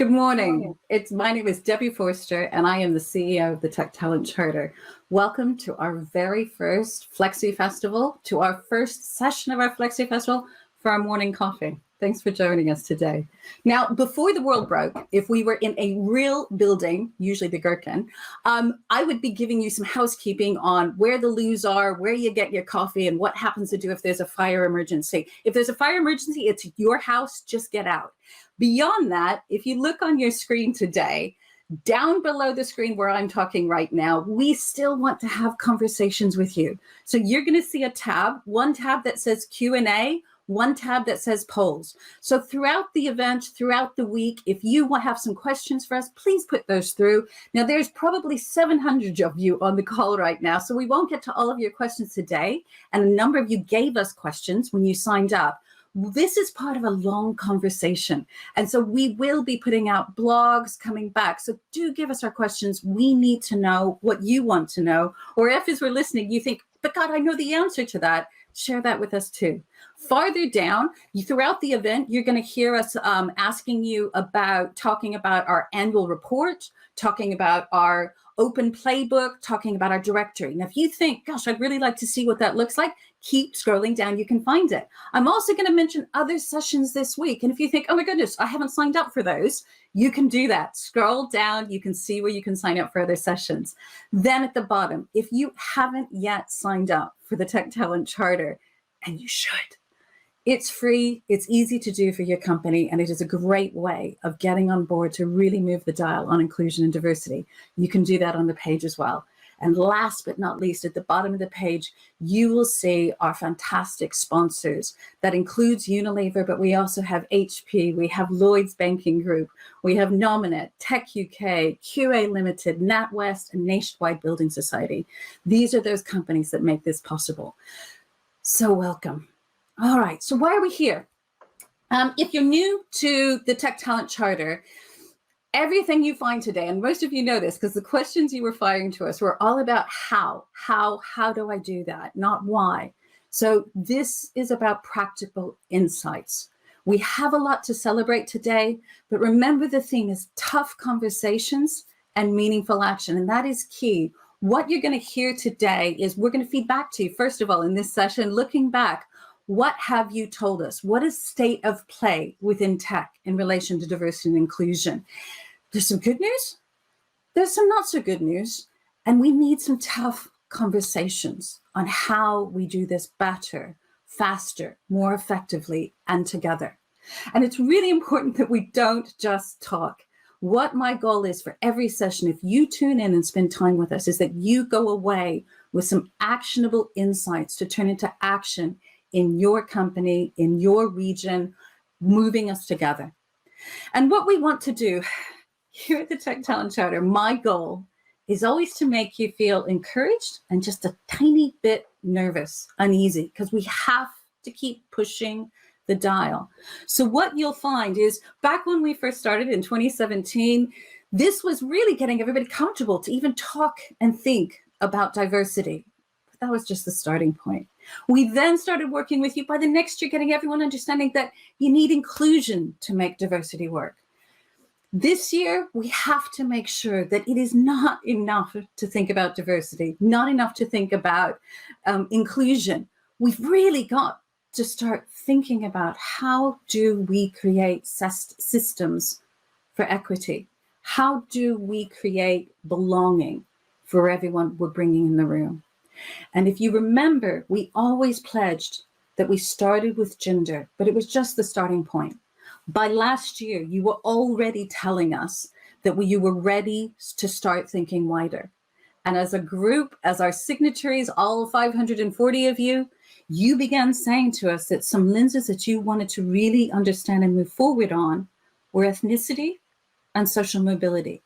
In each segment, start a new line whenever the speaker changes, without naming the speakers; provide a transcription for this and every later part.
Good morning. My name is Debbie Forster, and I am the CEO of the Tech Talent Charter. Welcome to our very first Flexie Festival, to our first session of our Flexie Festival for our morning coffee. Thanks for joining us today. Now, before the world broke, if we were in a real building, usually the Gherkin, I would be giving you some housekeeping on where the loos are, where you get your coffee, and what happens to do if there's a fire emergency. If there's a fire emergency, it's your house, just get out. Beyond that, if you look on your screen today, down below the screen where I'm talking right now, we still want to have conversations with you. So you're going to see a tab, one tab that says Q&A, one tab that says polls. So throughout the event, throughout the week, if you have some questions for us, please put those through. Now, there's probably 700 of you on the call right now, so we won't get to all of your questions today. And a number of you gave us questions when you signed up. This is part of a long conversation. And so we will be putting out blogs coming back. So do give us our questions. We need to know what you want to know. Or if as we're listening, you think, but God, I know the answer to that. Share that with us too. Farther down, throughout the event, you're going to hear us asking you about, talking about our annual report, talking about our open playbook, talking about our directory. Now, if you think, gosh, I'd really like to see what that looks like, keep scrolling down, you can find it. I'm also going to mention other sessions this week. And if you think, oh my goodness, I haven't signed up for those, you can do that. Scroll down, you can see where you can sign up for other sessions. Then at the bottom, if you haven't yet signed up for the Tech Talent Charter, and you should, it's free, it's easy to do for your company, and it is a great way of getting on board to really move the dial on inclusion and diversity. You can do that on the page as well. And last but not least, at the bottom of the page, you will see our fantastic sponsors. That includes Unilever, but we also have HP, we have Lloyd's Banking Group, we have Nominet, techUK, QA Limited, NatWest, and Nationwide Building Society. These are those companies that make this possible. So welcome. All right, so why are we here? If you're new to the Tech Talent Charter, everything you find today, and most of you know this because the questions you were firing to us were all about how do I do that, not why. So this is about practical insights. We have a lot to celebrate today, but remember the theme is tough conversations and meaningful action, and that is key. What you're going to hear today is we're going to feed back to you, first of all, in this session, looking back. What have you told us? What is state of play within tech in relation to diversity and inclusion? There's some good news. There's some not so good news. And we need some tough conversations on how we do this better, faster, more effectively, and together. And it's really important that we don't just talk. What my goal is for every session, if you tune in and spend time with us, is that you go away with some actionable insights to turn into action in your company, in your region, moving us together. And what we want to do here at the Tech Talent Charter, my goal is always to make you feel encouraged and just a tiny bit nervous, uneasy, because we have to keep pushing the dial. So what you'll find is back when we first started in 2017, this was really getting everybody comfortable to even talk and think about diversity. But that was just the starting point. We then started working with you by the next year, getting everyone understanding that you need inclusion to make diversity work. This year, we have to make sure that it is not enough to think about diversity, not enough to think about inclusion. We've really got to start thinking about how do we create systems for equity? How do we create belonging for everyone we're bringing in the room? And if you remember, we always pledged that we started with gender, but it was just the starting point. By last year, you were already telling us that you were ready to start thinking wider. And as a group, as our signatories, all 540 of you, you began saying to us that some lenses that you wanted to really understand and move forward on were ethnicity and social mobility.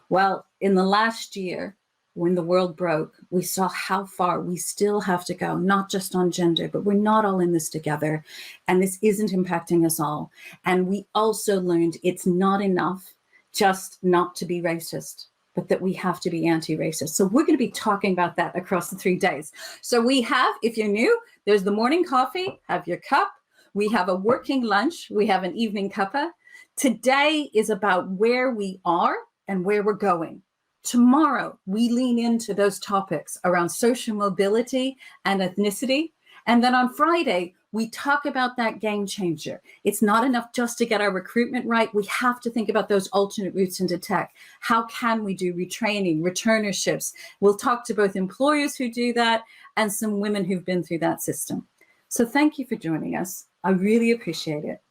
Well, in the last year, when the world broke, we saw how far we still have to go, not just on gender, but we're not all in this together. And this isn't impacting us all. And we also learned it's not enough just not to be racist, but that we have to be anti-racist. So we're going to be talking about that across the 3 days. So we have, if you're new, there's the morning coffee, have your cup. We have a working lunch. We have an evening cuppa. Today is about where we are and where we're going. Tomorrow, we lean into those topics around social mobility and ethnicity. And then on Friday, we talk about that game changer. It's not enough just to get our recruitment right. We have to think about those alternate routes into tech. How can we do retraining, returnerships? We'll talk to both employers who do that and some women who've been through that system. So thank you for joining us. I really appreciate it.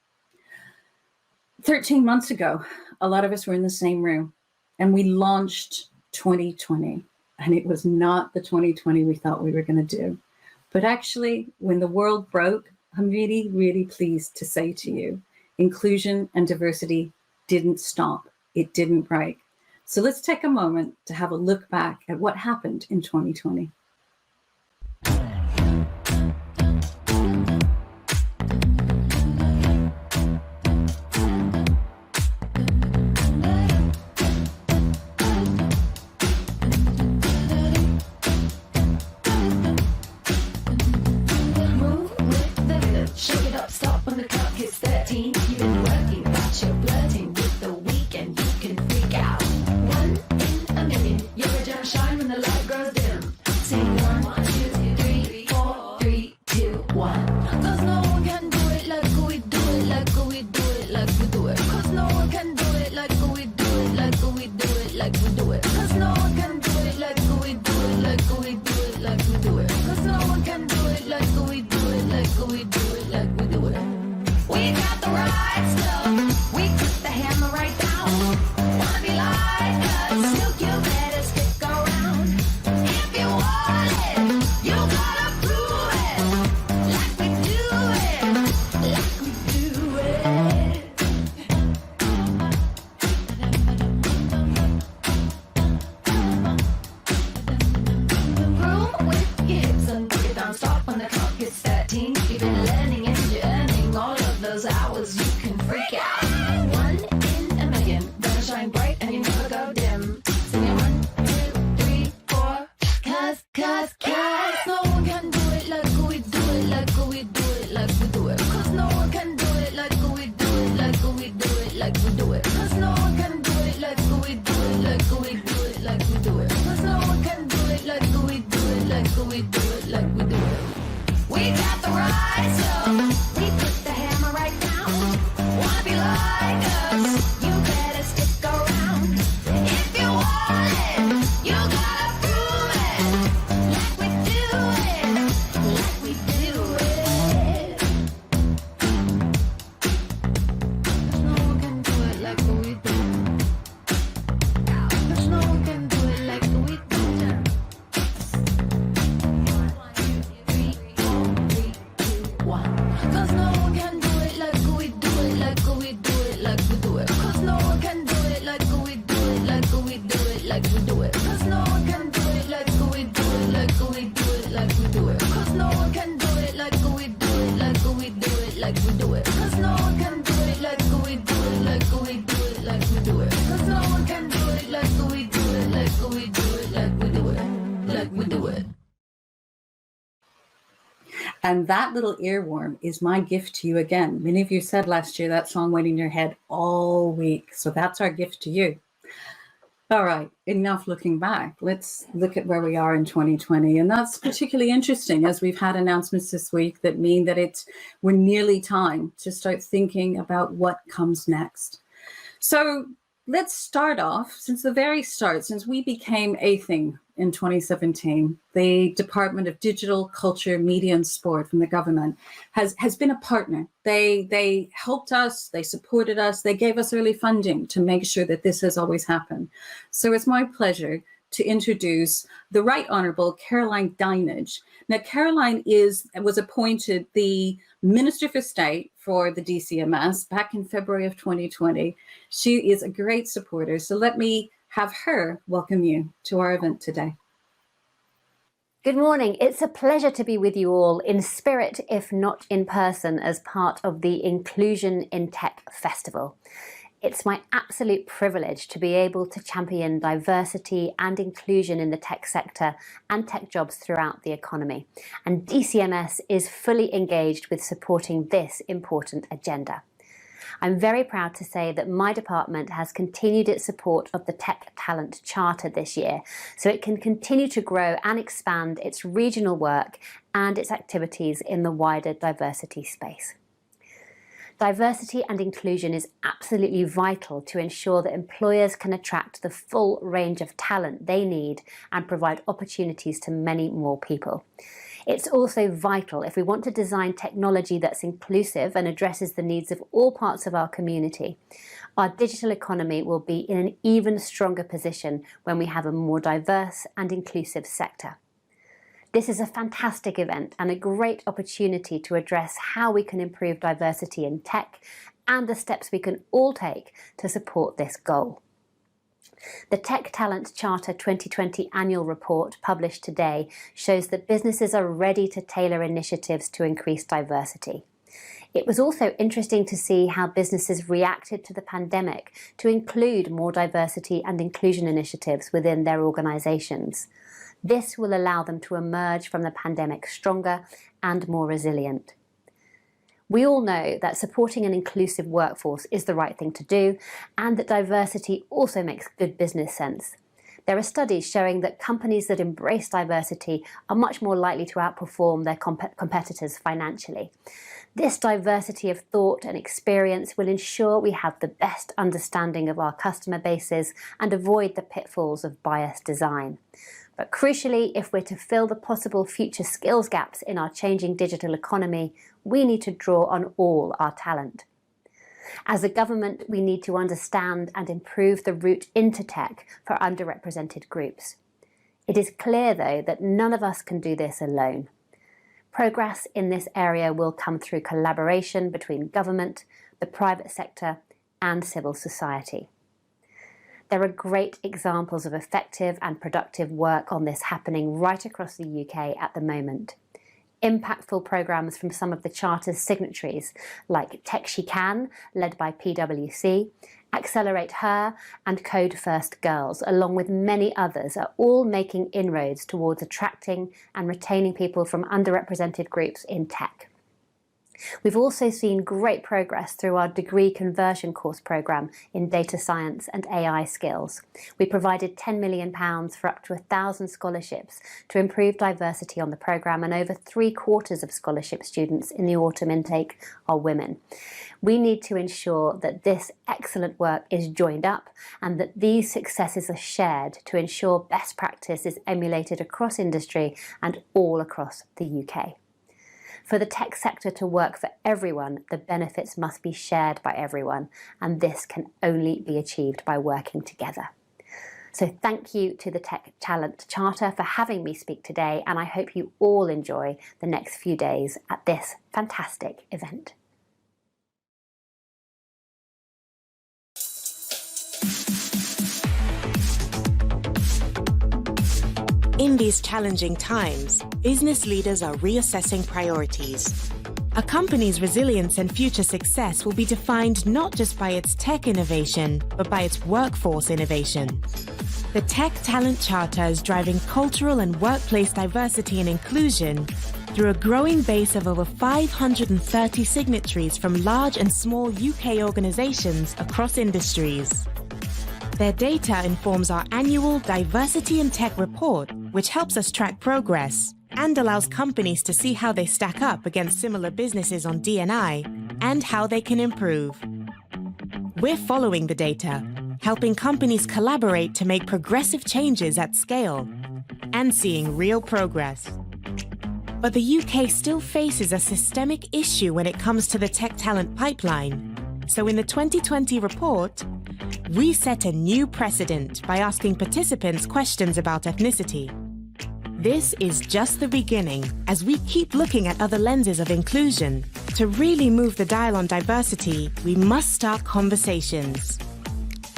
13 months ago, a lot of us were in the same room and we launched 2020, and it was not the 2020 we thought we were going to do. But actually, when the world broke, I'm really, really pleased to say to you, inclusion and diversity didn't stop. It didn't break. So let's take a moment to have a look back at what happened in 2020. And that little earworm is my gift to you again. Many of you said last year that song went in your head all week. So that's our gift to you. All right, enough looking back. Let's look at where we are in 2020. And that's particularly interesting as we've had announcements this week that mean that we're nearly time to start thinking about what comes next. So let's start off since the very start, since we became a thing in 2017, the Department of Digital, Culture, Media and Sport from the government has been a partner. They helped us, they supported us, they gave us early funding to make sure that this has always happened. So it's my pleasure to introduce the Right Honourable Caroline Dynage. Now, Caroline was appointed the Minister for State for the DCMS back in February of 2020. She is a great supporter. So let me have her welcome you to our event today.
Good morning. It's a pleasure to be with you all in spirit, if not in person, as part of the Inclusion in Tech Festival. It's my absolute privilege to be able to champion diversity and inclusion in the tech sector and tech jobs throughout the economy. And DCMS is fully engaged with supporting this important agenda. I'm very proud to say that my department has continued its support of the Tech Talent Charter this year, so it can continue to grow and expand its regional work and its activities in the wider diversity space. Diversity and inclusion is absolutely vital to ensure that employers can attract the full range of talent they need and provide opportunities to many more people. It's also vital if we want to design technology that's inclusive and addresses the needs of all parts of our community. Our digital economy will be in an even stronger position when we have a more diverse and inclusive sector. This is a fantastic event and a great opportunity to address how we can improve diversity in tech and the steps we can all take to support this goal. The Tech Talent Charter 2020 annual report published today shows that businesses are ready to tailor initiatives to increase diversity. It was also interesting to see how businesses reacted to the pandemic to include more diversity and inclusion initiatives within their organisations. This will allow them to emerge from the pandemic stronger and more resilient. We all know that supporting an inclusive workforce is the right thing to do, and that diversity also makes good business sense. There are studies showing that companies that embrace diversity are much more likely to outperform their competitors financially. This diversity of thought and experience will ensure we have the best understanding of our customer bases and avoid the pitfalls of biased design. But crucially, if we're to fill the possible future skills gaps in our changing digital economy, we need to draw on all our talent. As a government, we need to understand and improve the route into tech for underrepresented groups. It is clear, though, that none of us can do this alone. Progress in this area will come through collaboration between government, the private sector, and civil society. There are great examples of effective and productive work on this happening right across the UK at the moment. Impactful programmes from some of the Charter's signatories, like techUK, led by PwC, Accelerate Her and Code First Girls, along with many others, are all making inroads towards attracting and retaining people from underrepresented groups in tech. We've also seen great progress through our degree conversion course programme in data science and AI skills. We provided £10 million for up to 1,000 scholarships to improve diversity on the programme, and over 3/4 of scholarship students in the autumn intake are women. We need to ensure that this excellent work is joined up and that these successes are shared to ensure best practice is emulated across industry and all across the UK. For the tech sector to work for everyone, the benefits must be shared by everyone, and this can only be achieved by working together. So thank you to the Tech Talent Charter for having me speak today, and I hope you all enjoy the next few days at this fantastic event.
In these challenging times, business leaders are reassessing priorities. A company's resilience and future success will be defined not just by its tech innovation, but by its workforce innovation. The Tech Talent Charter is driving cultural and workplace diversity and inclusion through a growing base of over 530 signatories from large and small UK organisations across industries. Their data informs our annual Diversity in Tech report, which helps us track progress and allows companies to see how they stack up against similar businesses on D&I and how they can improve. We're following the data, helping companies collaborate to make progressive changes at scale and seeing real progress. But the UK still faces a systemic issue when it comes to the tech talent pipeline. So in the 2020 report, we set a new precedent by asking participants questions about ethnicity. This is just the beginning, as we keep looking at other lenses of inclusion. To really move the dial on diversity, we must start conversations.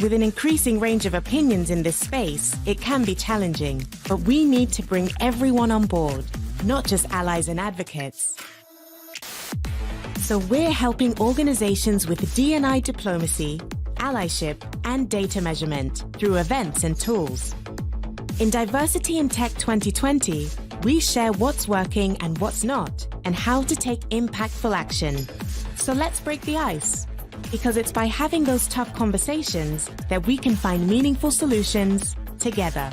With an increasing range of opinions in this space, it can be challenging, but we need to bring everyone on board, not just allies and advocates. So we're helping organizations with D&I diplomacy, allyship, and data measurement through events and tools. In Diversity in Tech 2020, we share what's working and what's not, and how to take impactful action. So let's break the ice. Because it's by having those tough conversations that we can find meaningful solutions together.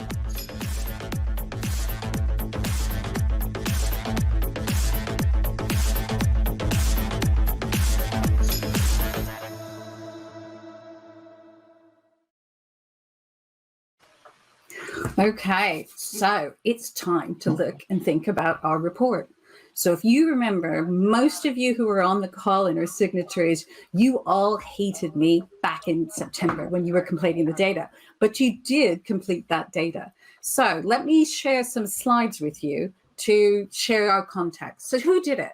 Okay, so it's time to look and think about our report. So if you remember, most of you who were on the call and are signatories, you all hated me back in September when you were completing the data, but you did complete that data. So let me share some slides with you to share our context. So who did it?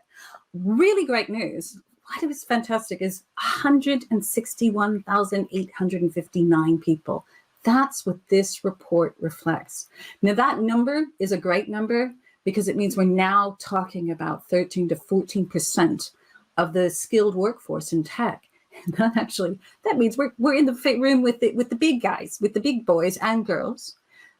Really great news. What was fantastic is 161,859 people. That's what this report reflects. Now, that number is a great number because it means we're now talking about 13 to 14% of the skilled workforce in tech. And that means we're in the room with the big guys, with the big boys and girls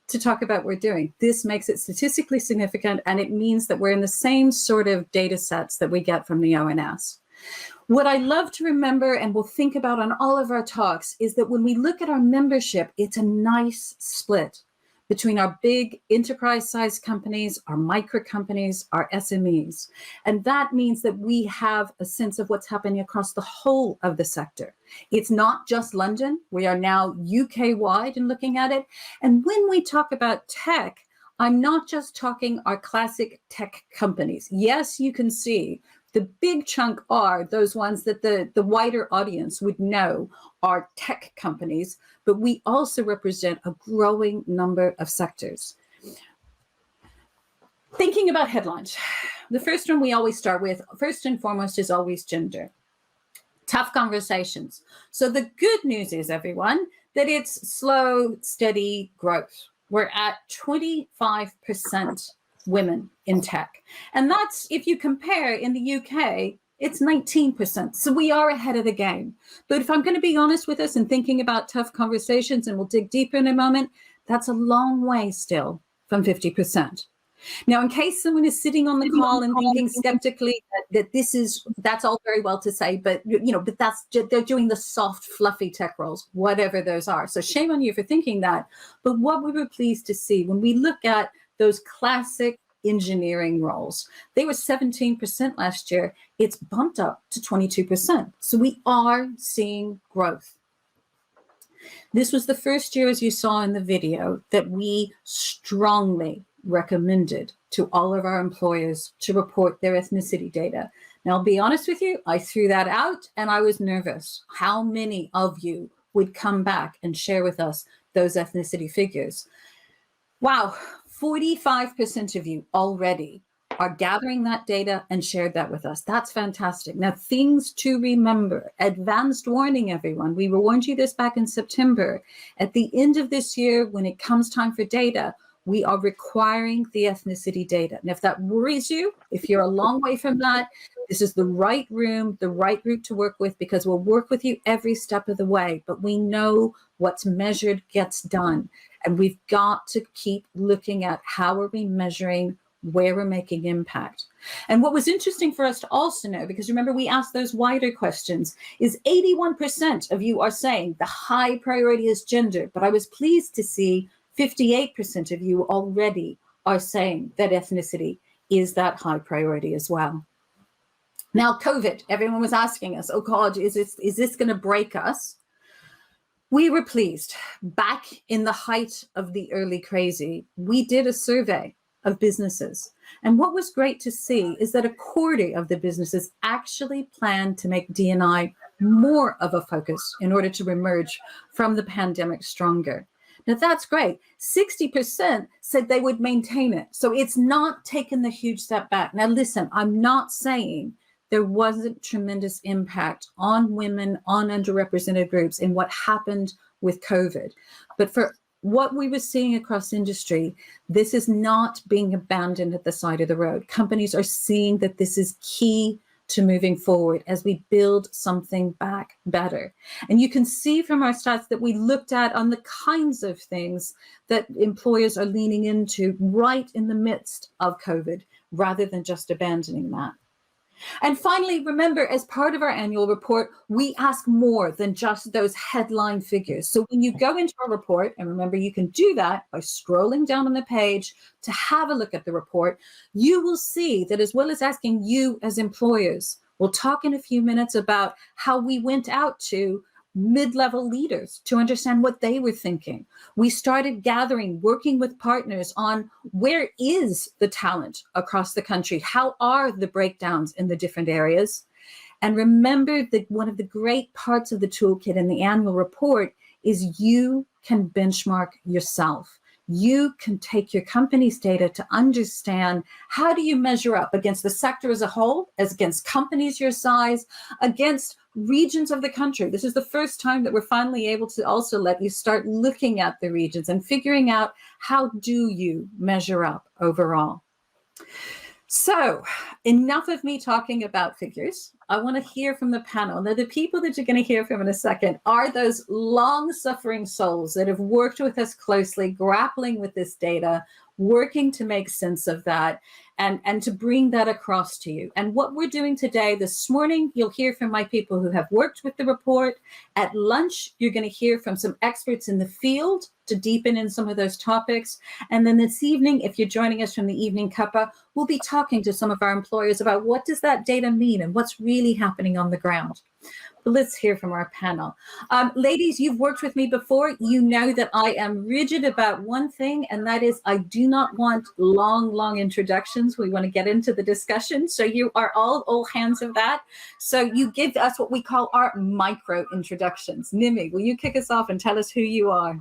to talk about what we're doing. This makes it statistically significant, and it means that we're in the same sort of data sets that we get from the ONS. What I love to remember and we'll think about on all of our talks is that when we look at our membership, it's a nice split between our big enterprise-sized companies, our micro companies, our SMEs. And that means that we have a sense of what's happening across the whole of the sector. It's not just London. We are now UK-wide in looking at it. And when we talk about tech, I'm not just talking our classic tech companies. Yes, you can see the big chunk are those ones that the wider audience would know are tech companies, but we also represent a growing number of sectors. Thinking about headlines, the first one we always start with, first and foremost, is always gender. Tough conversations. So the good news is, everyone, that it's slow, steady growth. We're at 25% women in tech. And that's, if you compare in the UK, it's 19%. So we are ahead of the game. But if I'm going to be honest with us and thinking about tough conversations, and we'll dig deeper in a moment, that's a long way still from 50%. Now, in case someone is sitting on the call and thinking skeptically that that's all very well to say, but they're doing the soft, fluffy tech roles, whatever those are. So shame on you for thinking that. But what we were pleased to see when we look at those classic engineering roles, they were 17% last year. It's bumped up to 22%. So we are seeing growth. This was the first year, as you saw in the video, that we strongly recommended to all of our employers to report their ethnicity data. Now, I'll be honest with you, I threw that out and I was nervous. How many of you would come back and share with us those ethnicity figures? Wow, 45% of you already are gathering that data and shared that with us. That's fantastic. Now, things to remember. Advanced warning, everyone. We warned you this back in September. At the end of this year, when it comes time for data, we are requiring the ethnicity data. And if that worries you, if you're a long way from that, this is the right room, the right group to work with, because we'll work with you every step of the way. But we know what's measured gets done. And we've got to keep looking at how are we measuring, where we're making impact. And what was interesting for us to also know, because remember we asked those wider questions, is 81% of you are saying the high priority is gender. But I was pleased to see 58% of you already are saying that ethnicity is that high priority as well. Now, COVID, everyone was asking us, oh God, is this going to break us? We were pleased. Back in the height of the early crazy, we did a survey of businesses. And what was great to see is that a quarter of the businesses actually planned to make D&I more of a focus in order to emerge from the pandemic stronger. Now that's great. 60% said they would maintain it. So it's not taken the huge step back. Now listen, I'm not saying there wasn't tremendous impact on women, on underrepresented groups in what happened with COVID. But for what we were seeing across industry, this is not being abandoned at the side of the road. Companies are seeing that this is key to moving forward as we build something back better. And you can see from our stats that we looked at on the kinds of things that employers are leaning into right in the midst of COVID, rather than just abandoning that. And finally, remember, as part of our annual report, we ask more than just those headline figures. So when you go into our report, and remember, you can do that by scrolling down on the page to have a look at the report, you will see that as well as asking you as employers, we'll talk in a few minutes about how we went out to mid-level leaders to understand what they were thinking. We started gathering, working with partners on where is the talent across the country? How are the breakdowns in the different areas? And remember that one of the great parts of the toolkit in the annual report is you can benchmark yourself. You can take your company's data to understand how do you measure up against the sector as a whole, as against companies your size, against regions of the country. This is the first time that we're finally able to also let you start looking at the regions and figuring out how do you measure up overall. So enough of me talking about figures. I want to hear from the panel. Now, the people that you're going to hear from in a second are those long-suffering souls that have worked with us closely, grappling with this data, working to make sense of that, and to bring that across to you. And what we're doing today, this morning, you'll hear from my people who have worked with the report. At lunch, you're going to hear from some experts in the field to deepen in some of those topics. And then this evening, if you're joining us from the evening cuppa, we'll be talking to some of our employers about what does that data mean and what's really happening on the ground. But let's hear from our panel. Ladies, you've worked with me before. You know that I am rigid about one thing, and that is I do not want long introductions. We want to get into the discussion. So you are all hands of that. So you give us what we call our micro introductions. Nimmi, will you kick us off and tell us who you are?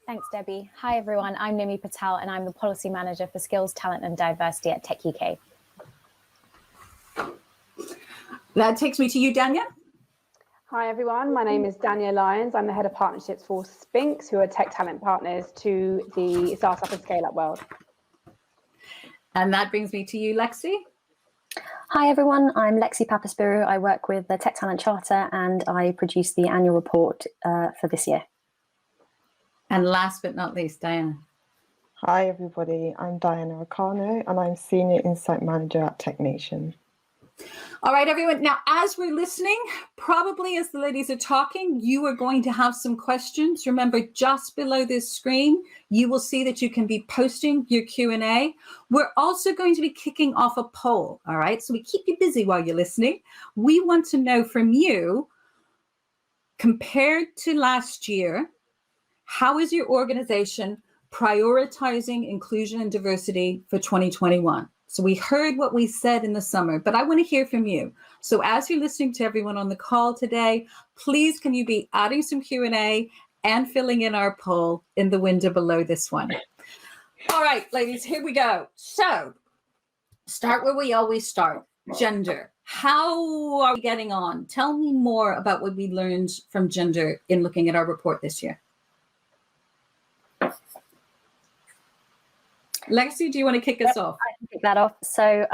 Thanks, Debbie. Hi, everyone. I'm Nimmi Patel, and I'm the Policy Manager for Skills, Talent and Diversity at techUK.
That takes me to you, Dania.
Hi, everyone. My name is Dania Lyons. I'm the Head of Partnerships for Spinks, who are tech talent partners to the startup and scale-up world.
And that brings me to you, Lexie. Hi, everyone. I'm Lexie Papaspyrou. I work with the Tech Talent Charter, and I produce the annual report for this year.
And last but not least, Diana.
Hi, everybody. I'm Diana Akanho, and I'm Senior Insight Manager at TechNation.
All right, everyone. Now, as we're listening, probably as the ladies are talking, you are going to have some questions. Remember, just below this screen, you will see that you can be posting your Q&A. We're also going to be kicking off a poll, all right? So we keep you busy while you're listening. We want to know from you, compared to last year, how is your organization prioritizing inclusion and diversity for 2021? So we heard what we said in the summer, but I want to hear from you. So as you're listening to everyone on the call today, please can you be adding some Q&A and filling in our poll in the window below this one. All right, ladies, here we go. So start where we always start, gender. How are we getting on? Tell me more about what we learned from gender in looking at our report this year. Lexie, do you want to kick us off?
I can kick that off. So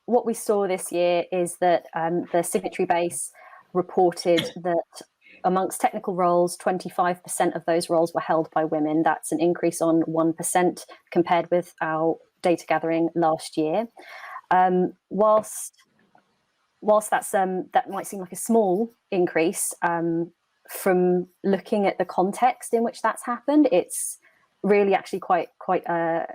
what we saw this year is that the signatory base reported that amongst technical roles, 25% of those roles were held by women. That's an increase on 1% compared with our data gathering last year. Whilst that's that might seem like a small increase, from looking at the context in which that's happened, it's really actually quite a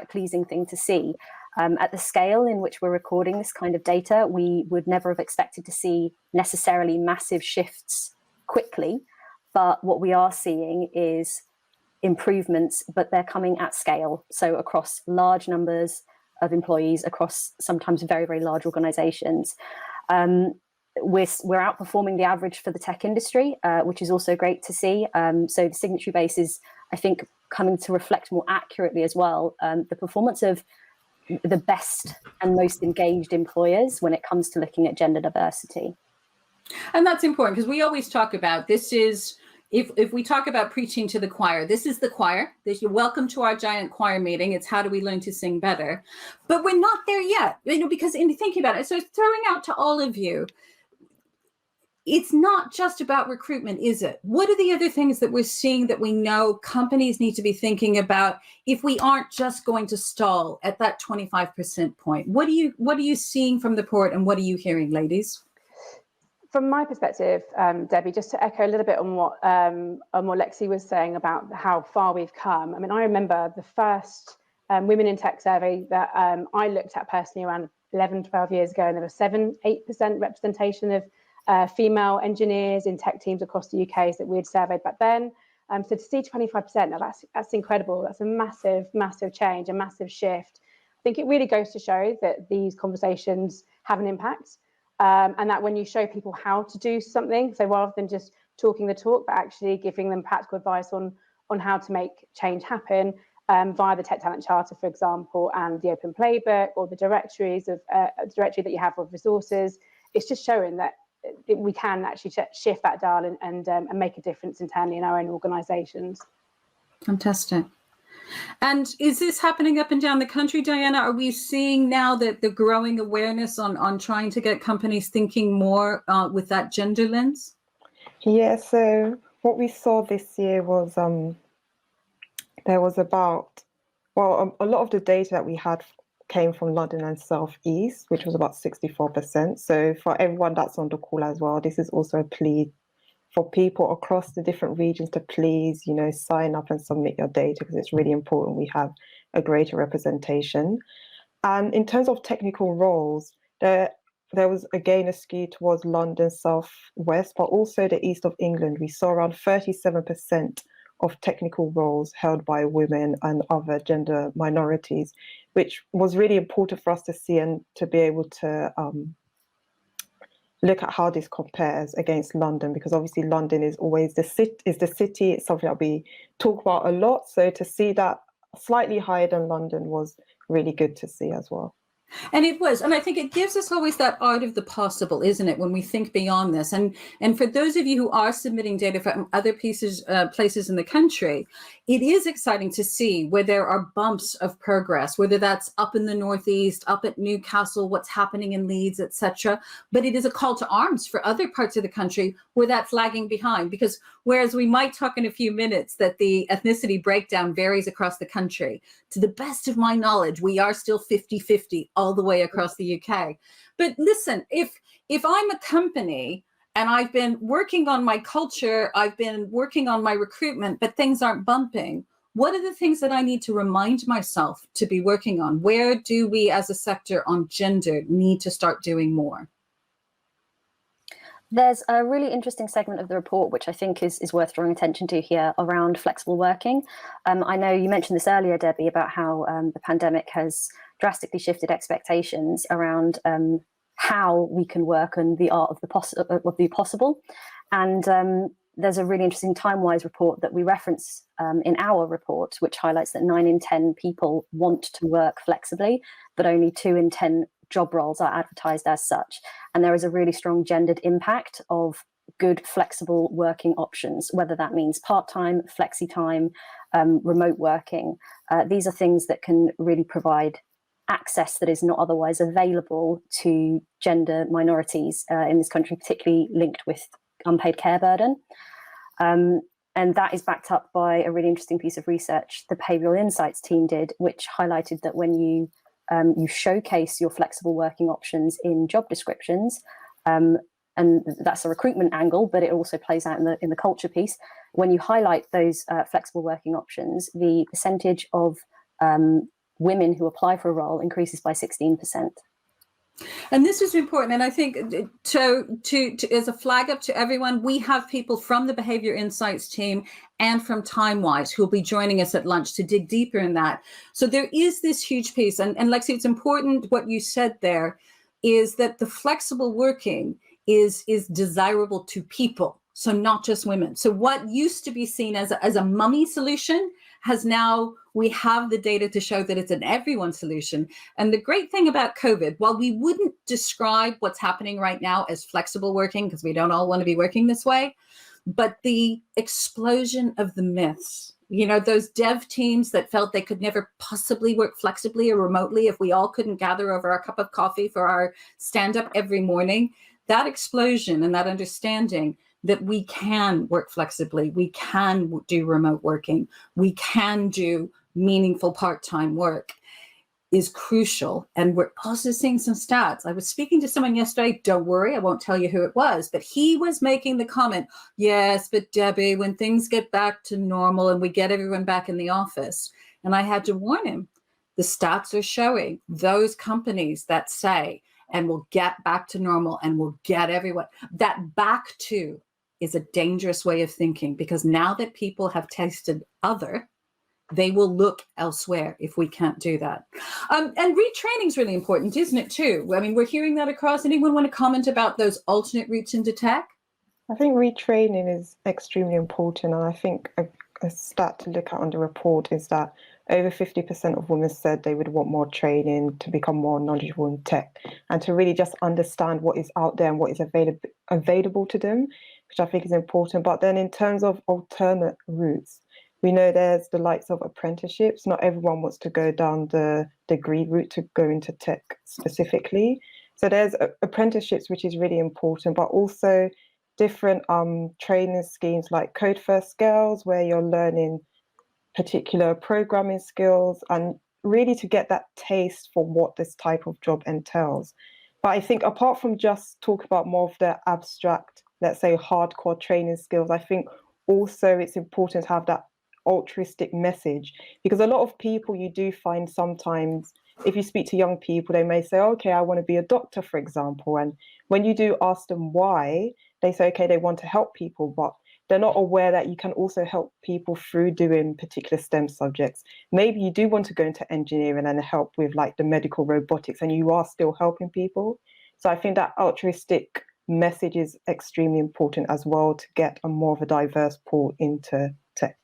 pleasing thing to see. At the scale in which we're recording this kind of data, we would never have expected to see necessarily massive shifts quickly, but what we are seeing is improvements, but they're coming at scale. So across large numbers of employees, across sometimes very, very large organizations. We're outperforming the average for the tech industry, which is also great to see. So the signatory base is, I think, coming to reflect more accurately as well the performance of the best and most engaged employers when it comes to looking at gender diversity.
And that's important because we always talk about this is, if we talk about preaching to the choir, this is the choir. You're welcome to our giant choir meeting. It's how do we learn to sing better? But we're not there yet, because in thinking about it, so it's throwing out to all of you, it's not just about recruitment, is it? What are the other things that we're seeing that we know companies need to be thinking about if we aren't just going to stall at that 25% point? What are you seeing from the report, and what are you hearing, ladies?
From my perspective, Debbie, just to echo a little bit on what Lexie was saying about how far we've come. I mean, I remember the first Women in Tech survey that I looked at personally around 11, 12 years ago, and there was 7-8% representation of female engineers in tech teams across the UK that we had surveyed back then. So to see 25%, now that's incredible. That's a massive, massive change, a massive shift. I think it really goes to show that these conversations have an impact, and that when you show people how to do something, so rather than just talking the talk, but actually giving them practical advice on how to make change happen via the Tech Talent Charter, for example, and the open playbook or the directory that you have of resources, it's just showing that we can actually shift that dial and make a difference internally in our own organisations.
Fantastic. And is this happening up and down the country, Diana? Are we seeing now that the growing awareness on trying to get companies thinking more with that gender lens?
Yeah, so what we saw this year was there was about, well, a lot of the data that we had came from London and South East, which was about 64%. So for everyone that's on the call as well, this is also a plea for people across the different regions to please, sign up and submit your data, because it's really important we have a greater representation. And in terms of technical roles, there was again a skew towards London, South West, but also the East of England. We saw around 37% of technical roles held by women and other gender minorities, which was really important for us to see and to be able to look at how this compares against London, because obviously London is always the city. It's something that we talk about a lot. So to see that slightly higher than London was really good to see as well.
And it was, and I think it gives us always that art of the possible, isn't it, when we think beyond this? And for those of you who are submitting data from other places in the country, it is exciting to see where there are bumps of progress, whether that's up in the Northeast, up at Newcastle, what's happening in Leeds, etc. But it is a call to arms for other parts of the country where that's lagging behind, because whereas we might talk in a few minutes that the ethnicity breakdown varies across the country, to the best of my knowledge, we are still 50-50 all the way across the UK. But listen, if I'm a company and I've been working on my culture, I've been working on my recruitment, but things aren't bumping, what are the things that I need to remind myself to be working on? Where do we as a sector on gender need to start doing more?
There's a really interesting segment of the report, which I think is worth drawing attention to here, around flexible working. I know you mentioned this earlier, Debbie, about how the pandemic has drastically shifted expectations around how we can work and the art of the possible. And there's a really interesting TimeWise report that we reference in our report, which highlights that 9 in 10 people want to work flexibly, but only 2 in 10 job roles are advertised as such. And there is a really strong gendered impact of good flexible working options, whether that means part-time, flexi-time, remote working. These are things that can really provide access that is not otherwise available to gender minorities in this country, particularly linked with unpaid care burden. And that is backed up by a really interesting piece of research the Behavioural Insights team did, which highlighted that when you showcase your flexible working options in job descriptions, and that's a recruitment angle, but it also plays out in the culture piece. When you highlight those flexible working options, the percentage of women who apply for a role increases by 16%.
And this is important. And I think to as a flag up to everyone, we have people from the Behavior Insights team and from TimeWise who will be joining us at lunch to dig deeper in that. So there is this huge piece. And Lexie, it's important what you said there is that the flexible working is desirable to people. So not just women. So what used to be seen as a mummy solution has now, we have the data to show that it's an everyone solution. And the great thing about COVID, while we wouldn't describe what's happening right now as flexible working, because we don't all want to be working this way, but the explosion of the myths, those dev teams that felt they could never possibly work flexibly or remotely if we all couldn't gather over a cup of coffee for our stand-up every morning, that explosion and that understanding that we can work flexibly, we can do remote working, we can do meaningful part-time work is crucial. And we're also seeing some stats. I was speaking to someone yesterday, don't worry, I won't tell you who it was, but he was making the comment, yes, but Debbie, when things get back to normal and we get everyone back in the office, and I had to warn him, the stats are showing those companies that say, and we'll get back to normal and we'll get everyone, that back to is a dangerous way of thinking, because now that people have tasted other, they will look elsewhere if we can't do that. And retraining is really important, isn't it, too? I mean, we're hearing that across. Anyone want to comment about those alternate routes into tech?
I think retraining is extremely important. And I think a stat to look at on the report is that over 50% of women said they would want more training to become more knowledgeable in tech and to really just understand what is out there and what is available to them, which I think is important. But then in terms of alternate routes, we know there's the likes of apprenticeships. Not everyone wants to go down the degree route to go into tech specifically. So there's apprenticeships, which is really important, but also different training schemes like Code First Skills, where you're learning particular programming skills and really to get that taste for what this type of job entails. But I think apart from just talk about more of the abstract, let's say hardcore training skills, I think also it's important to have that altruistic message, because a lot of people you do find sometimes if you speak to young people, they may say, okay, I want to be a doctor, for example. And when you do ask them why, they say, okay, they want to help people, but they're not aware that you can also help people through doing particular STEM subjects. Maybe you do want to go into engineering and help with like the medical robotics, and you are still helping people. So I think that altruistic message is extremely important as well to get a more of a diverse pool into tech.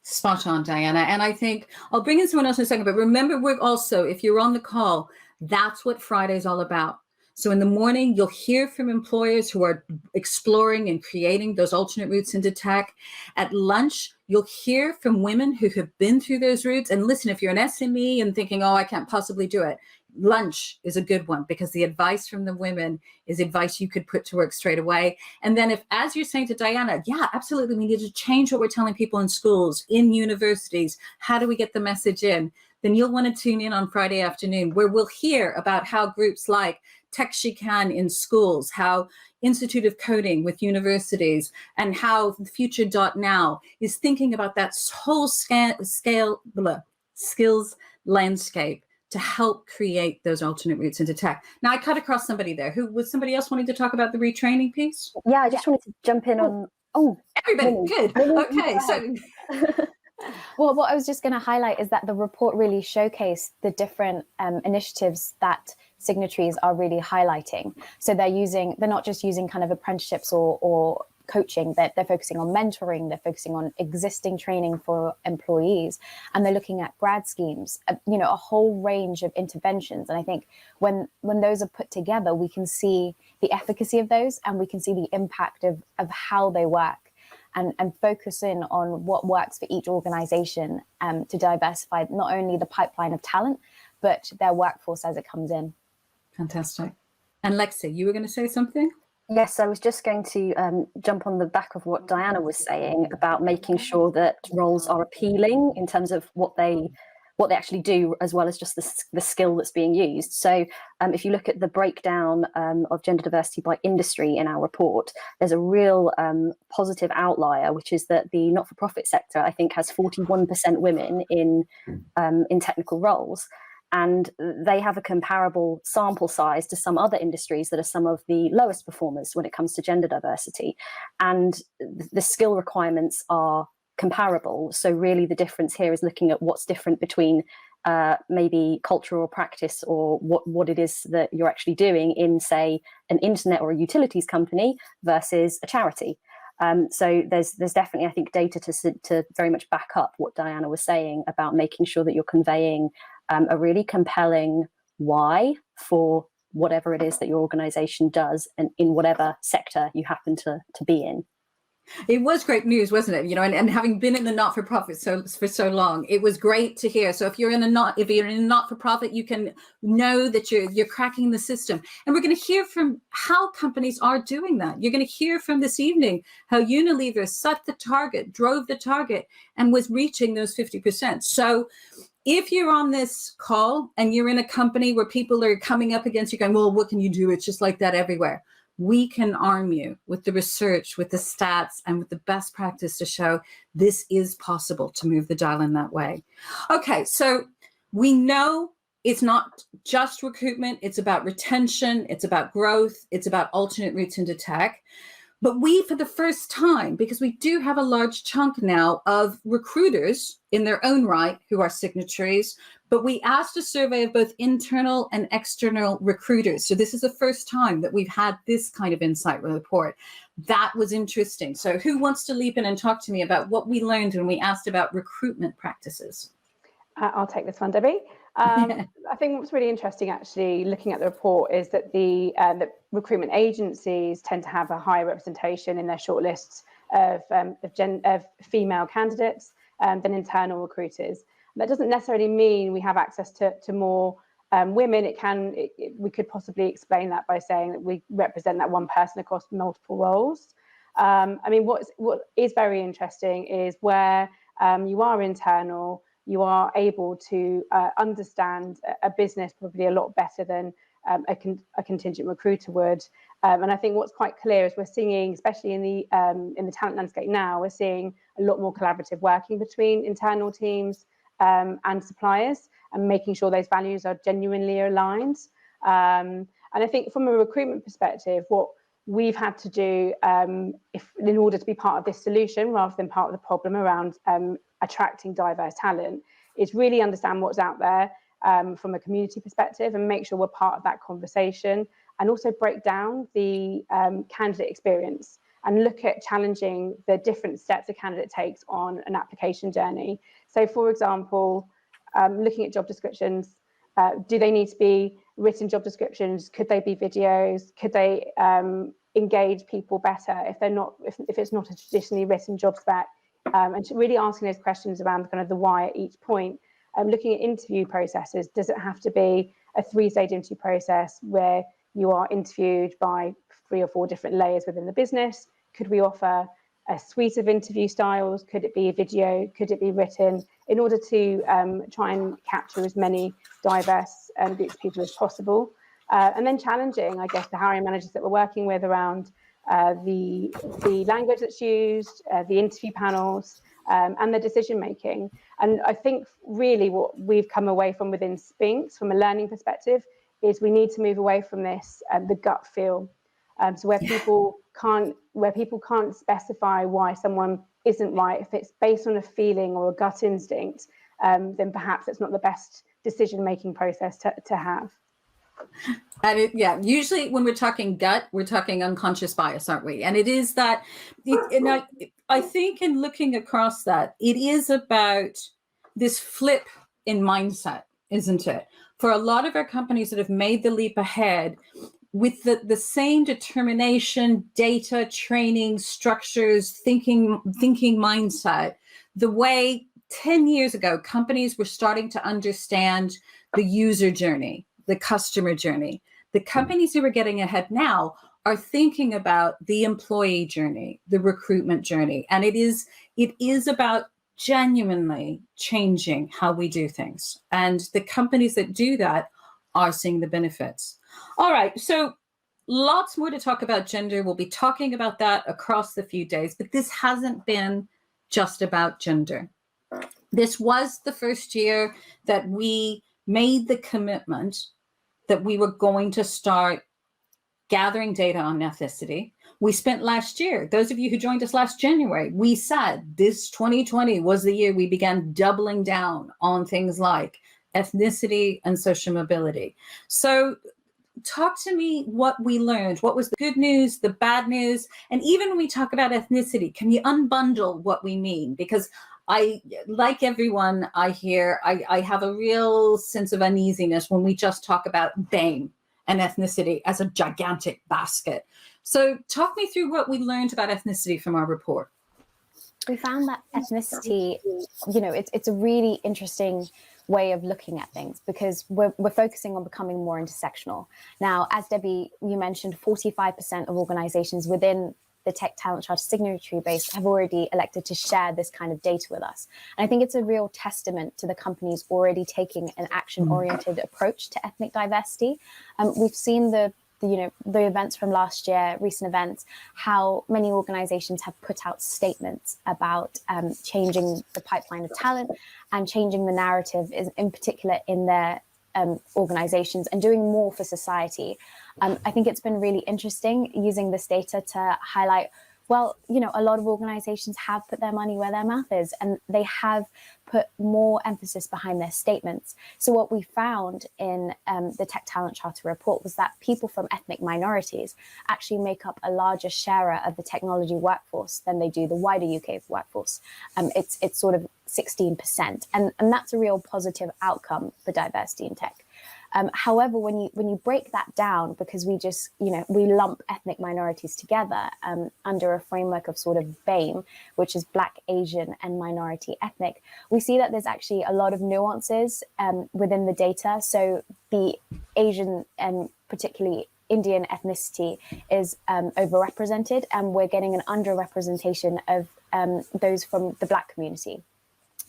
Spot on, Diana. And I think I'll bring in someone else in a second, but remember, we're also, if you're on the call, that's what Friday's all about. So in the morning, you'll hear from employers who are exploring and creating those alternate routes into tech. At lunch, you'll hear from women who have been through those routes. And listen, if you're an SME and thinking, oh, I can't possibly do it, lunch is a good one, because the advice from the women is advice you could put to work straight away. And then if, as you're saying to Diana, yeah, absolutely, we need to change what we're telling people in schools, in universities, how do we get the message in? Then you'll want to tune in on Friday afternoon, where we'll hear about how groups like techUK in schools, how Institute of Coding with universities, and how Future.now is thinking about that whole skills landscape to help create those alternate routes into tech. Now, I cut across somebody there. Who was somebody else wanting to talk about the retraining piece?
Yeah, I just wanted to jump in on. Oh,
everybody, good. Okay, so.
Well, what I was just going to highlight is that the report really showcased the different initiatives that signatories are really highlighting. So they're not just using kind of apprenticeships or coaching, they're focusing on mentoring, they're focusing on existing training for employees, and they're looking at grad schemes, a whole range of interventions. And I think when those are put together, we can see the efficacy of those, and we can see the impact of how they work, and focus in on what works for each organization to diversify not only the pipeline of talent, but their workforce as it comes in.
Fantastic. And Lexie, you were going to say something?
Yes, I was just going to jump on the back of what Diana was saying about making sure that roles are appealing in terms of what they actually do, as well as just the skill that's being used. So if you look at the breakdown of gender diversity by industry in our report, there's a real positive outlier, which is that the not-for-profit sector, I think, has 41% women in technical roles. And they have a comparable sample size to some other industries that are some of the lowest performers when it comes to gender diversity. And the skill requirements are comparable. So really the difference here is looking at what's different between maybe culture or practice, or what it is that you're actually doing in, say, an internet or a utilities company versus a charity. So there's definitely, I think, data to very much back up what Diana was saying about making sure that you're conveying a really compelling why for whatever it is that your organization does, and in whatever sector you happen to be in.
It was great news, wasn't it? You know, and having been in the not-for-profit for so long, it was great to hear. So if you're in a not-for-profit, you can know that you're cracking the system. And we're going to hear from how companies are doing that. You're going to hear from this evening how Unilever set the target, drove the target, and was reaching those 50%. So if you're on this call and you're in a company where people are coming up against you going, well, what can you do? It's just like that everywhere. We can arm you with the research, with the stats, and with the best practice to show this is possible to move the dial in that way. Okay, so we know it's not just recruitment, it's about retention, it's about growth, it's about alternate routes into tech. But we, for the first time, because we do have a large chunk now of recruiters in their own right who are signatories, but we asked a survey of both internal and external recruiters. So this is the first time that we've had this kind of insight report. That was interesting. So who wants to leap in and talk to me about what we learned when we asked about recruitment practices?
I'll take this one, Debbie. I think what's really interesting, actually, looking at the report, is that the recruitment agencies tend to have a higher representation in their shortlists of female candidates than internal recruiters. That doesn't necessarily mean we have access to more women. We could possibly explain that by saying that we represent that one person across multiple roles. I mean, what is very interesting is where you are internal, you are able to understand a business probably a lot better than a contingent recruiter would. And I think what's quite clear is we're seeing, especially in the talent landscape now, we're seeing a lot more collaborative working between internal teams and suppliers, and making sure those values are genuinely aligned. And I think from a recruitment perspective, what we've had to do in order to be part of this solution rather than part of the problem around attracting diverse talent is really understand what's out there from a community perspective and make sure we're part of that conversation, and also break down the candidate experience and look at challenging the different steps a candidate takes on an application journey. So, for example, looking at job descriptions, do they need to be written job descriptions? Could they be videos? Could they engage people better if it's not a traditionally written job spec? And really asking those questions around kind of the why at each point. Looking at interview processes, does it have to be a 3-stage interview process where you are interviewed by 3 or 4 different layers within the business? Could we offer a suite of interview styles? Could it be a video? Could it be written? In order to try and capture as many diverse groups of people as possible. And then challenging, I guess, the hiring managers that we're working with around the language that's used, the interview panels, and the decision making. And I think really what we've come away from within Spinks, from a learning perspective, is we need to move away from this the gut feel. So where people can't specify why someone isn't right, if it's based on a feeling or a gut instinct, then perhaps it's not the best decision making process to have.
And usually when we're talking gut, we're talking unconscious bias, aren't we? And it is that, and I think in looking across that, it is about this flip in mindset, isn't it? For a lot of our companies that have made the leap ahead with the same determination, data, training, structures, thinking mindset, the way 10 years ago, companies were starting to understand the user journey, the customer journey. The companies who are getting ahead now are thinking about the employee journey, the recruitment journey. And it is about genuinely changing how we do things. And the companies that do that are seeing the benefits. All right, so lots more to talk about gender. We'll be talking about that across the few days, but this hasn't been just about gender. This was the first year that we made the commitment that we were going to start gathering data on ethnicity. We spent last year, those of you who joined us last January, we said this 2020 was the year we began doubling down on things like ethnicity and social mobility. So talk to me what we learned. What was the good news, the bad news? And even when we talk about ethnicity, can you unbundle what we mean? Because like everyone I hear, I have a real sense of uneasiness when we just talk about BAME and ethnicity as a gigantic basket. So talk me through what we learned about ethnicity from our report.
We found that ethnicity, it's a really interesting way of looking at things, because we're focusing on becoming more intersectional. Now, as Debbie, you mentioned, 45% of organizations within the Tech Talent Charter signatory base have already elected to share this kind of data with us. And I think it's a real testament to the companies already taking an action-oriented approach to ethnic diversity. We've seen the events from last year, recent events, how many organizations have put out statements about changing the pipeline of talent and changing the narrative, in particular in their organizations, and doing more for society. I think it's been really interesting using this data to highlight, well, a lot of organizations have put their money where their mouth is, and they have put more emphasis behind their statements. So what we found in the Tech Talent Charter report was that people from ethnic minorities actually make up a larger share of the technology workforce than they do the wider UK workforce. It's sort of 16%, and that's a real positive outcome for diversity in tech. However, when you break that down, because we just, we lump ethnic minorities together under a framework of sort of BAME, which is Black, Asian, and minority ethnic, we see that there's actually a lot of nuances within the data. So the Asian and particularly Indian ethnicity is overrepresented, and we're getting an underrepresentation of those from the Black community.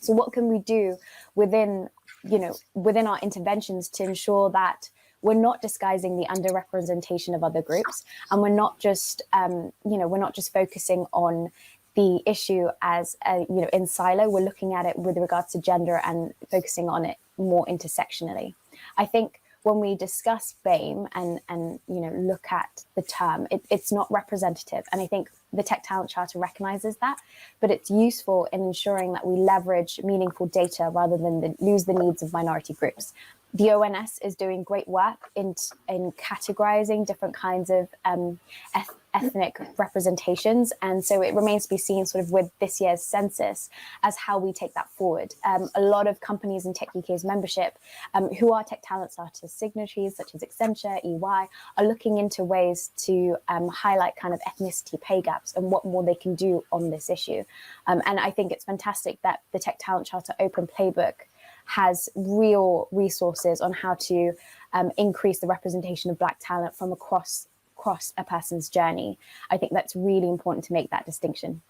So what can we do within our interventions to ensure that we're not disguising the underrepresentation of other groups, and we're not just focusing on the issue as in silo. We're looking at it with regards to gender and focusing on it more intersectionally. I think when we discuss BAME and look at the term, it's not representative, and I think the Tech Talent Charter recognizes that, but it's useful in ensuring that we leverage meaningful data rather than lose the needs of minority groups. The ONS is doing great work in categorizing different kinds of ethnic representations, and so it remains to be seen sort of with this year's census as how we take that forward. A lot of companies in techUK's membership who are Tech Talent Charter signatories, such as Accenture, EY, are looking into ways to highlight kind of ethnicity pay gaps and what more they can do on this issue. And I think it's fantastic that the Tech Talent Charter Open Playbook has real resources on how to increase the representation of Black talent from across a person's journey. I think that's really important to make that distinction.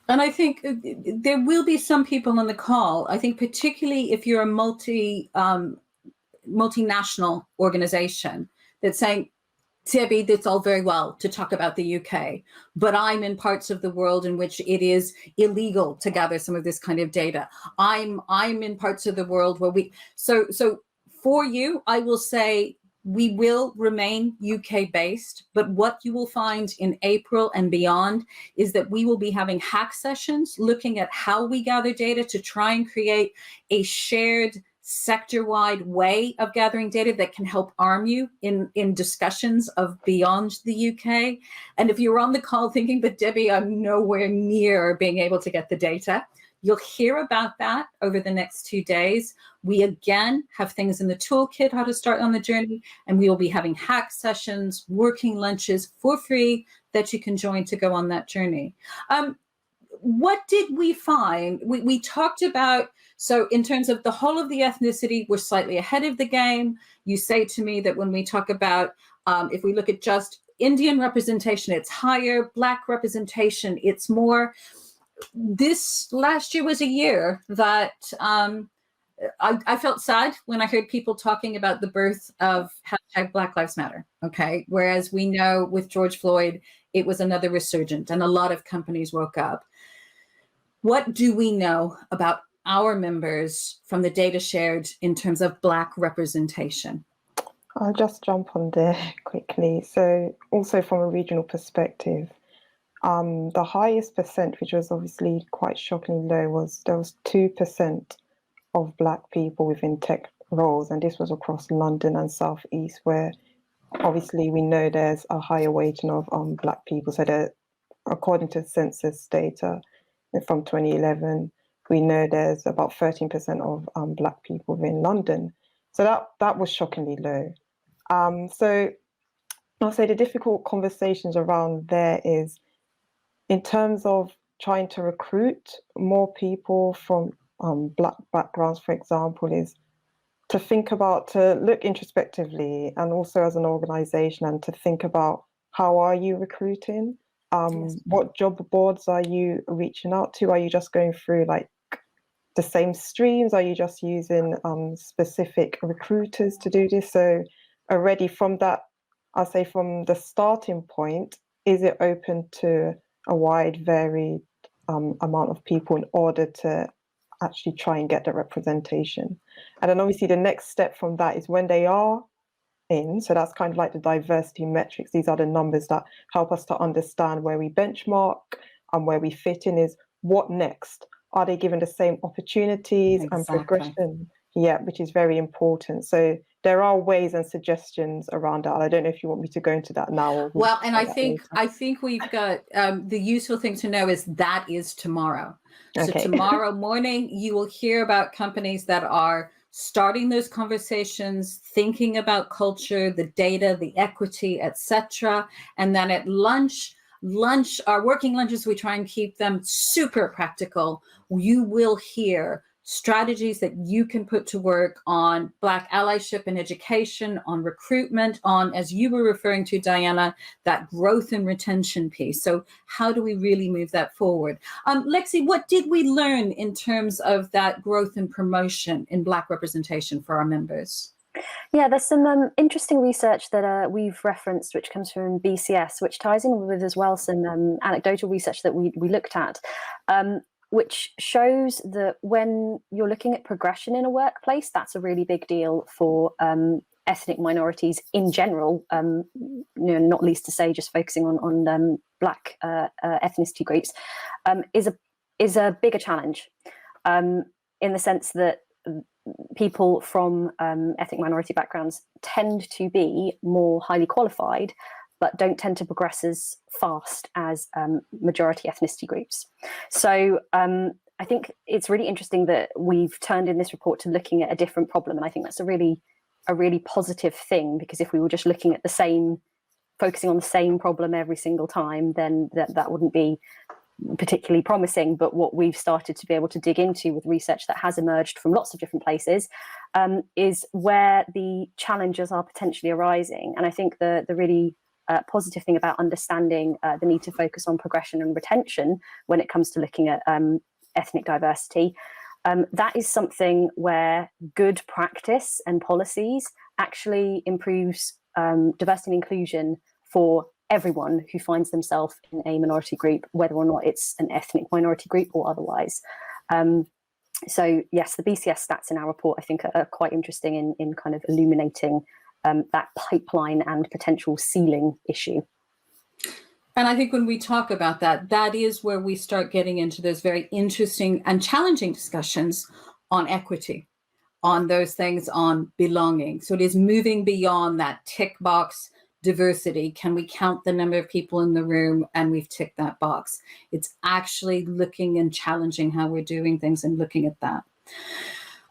And I think there will be some people on the call, I think particularly if you're a multinational organization, that's saying, Debbie, that's all very well to talk about the UK, but I'm in parts of the world in which it is illegal to gather some of this kind of data. I'm in parts of the world where so for you, I will say we will remain UK based, but what you will find in April and beyond is that we will be having hack sessions looking at how we gather data to try and create a shared sector-wide way of gathering data that can help arm you in discussions of beyond the UK. And if you're on the call thinking, but Debbie, I'm nowhere near being able to get the data, you'll hear about that over the next 2 days. We again have things in the toolkit, how to start on the journey, and we will be having hack sessions, working lunches for free that you can join to go on that journey. What did we find? We talked about, so in terms of the whole of the ethnicity, we're slightly ahead of the game. You say to me that when we talk about, if we look at just Indian representation, it's higher, Black representation, it's more. This last year was a year that I felt sad when I heard people talking about the birth of #Black Lives Matter, okay? Whereas we know with George Floyd, it was another resurgent and a lot of companies woke up. What do we know about our members from the data shared in terms of Black representation?
I'll just jump on there quickly. So also from a regional perspective, the highest percent, which was obviously quite shockingly low, there was 2% of Black people within tech roles, and this was across London and South East, where obviously we know there's a higher weighting of Black people. So that, according to census data from 2011, we know there's about 13% of Black people within London. So that was shockingly low. So I'll say the difficult conversations around there is in terms of trying to recruit more people from Black backgrounds, for example, is to look introspectively and also as an organization, and to think about how are you recruiting?
Yes.
What job boards are you reaching out to? Are you just going through like the same streams? Are you just using specific recruiters to do this? So already from that, I'll say from the starting point, is it open to a wide varied amount of people in order to actually try and get the representation? And then obviously the next step from that is when they are in, so that's kind of like the diversity metrics. These are the numbers that help us to understand where we benchmark and where we fit in, is what next? Are they given the same opportunities and progression? Yeah, which is very important. So there are ways and suggestions around that. I don't know if you want me to go into that now. Or
well, and I think we've got the useful thing to know is that is tomorrow. So tomorrow morning, you will hear about companies that are starting those conversations, thinking about culture, the data, the equity, etc. And then at lunch, our working lunches, we try and keep them super practical. You will hear strategies that you can put to work on Black allyship and education, on recruitment, on, as you were referring to, Diana, that growth and retention piece. So how do we really move that forward? Lexie, what did we learn in terms of that growth and promotion in Black representation for our members?
Yeah, there's some interesting research that we've referenced, which comes from BCS, which ties in with as well some anecdotal research that we looked at, which shows that when you're looking at progression in a workplace, that's a really big deal for ethnic minorities in general, not least to say just focusing on Black ethnicity groups, is a bigger challenge in the sense that people from ethnic minority backgrounds tend to be more highly qualified, but don't tend to progress as fast as majority ethnicity groups. So I think it's really interesting that we've turned in this report to looking at a different problem. And I think that's a really positive thing, because if we were just looking at focusing on the same problem every single time, then that wouldn't be particularly promising. But what we've started to be able to dig into with research that has emerged from lots of different places is where the challenges are potentially arising. And I think the really positive thing about understanding the need to focus on progression and retention when it comes to looking at ethnic diversity, that is something where good practice and policies actually improves diversity and inclusion for everyone who finds themselves in a minority group, whether or not it's an ethnic minority group or otherwise. So yes, the BCS stats in our report, I think, are quite interesting in kind of illuminating that pipeline and potential ceiling issue.
And I think when we talk about that, that is where we start getting into those very interesting and challenging discussions on equity, on those things, on belonging. So it is moving beyond that tick box diversity. Can we count the number of people in the room and we've ticked that box? It's actually looking and challenging how we're doing things and looking at that.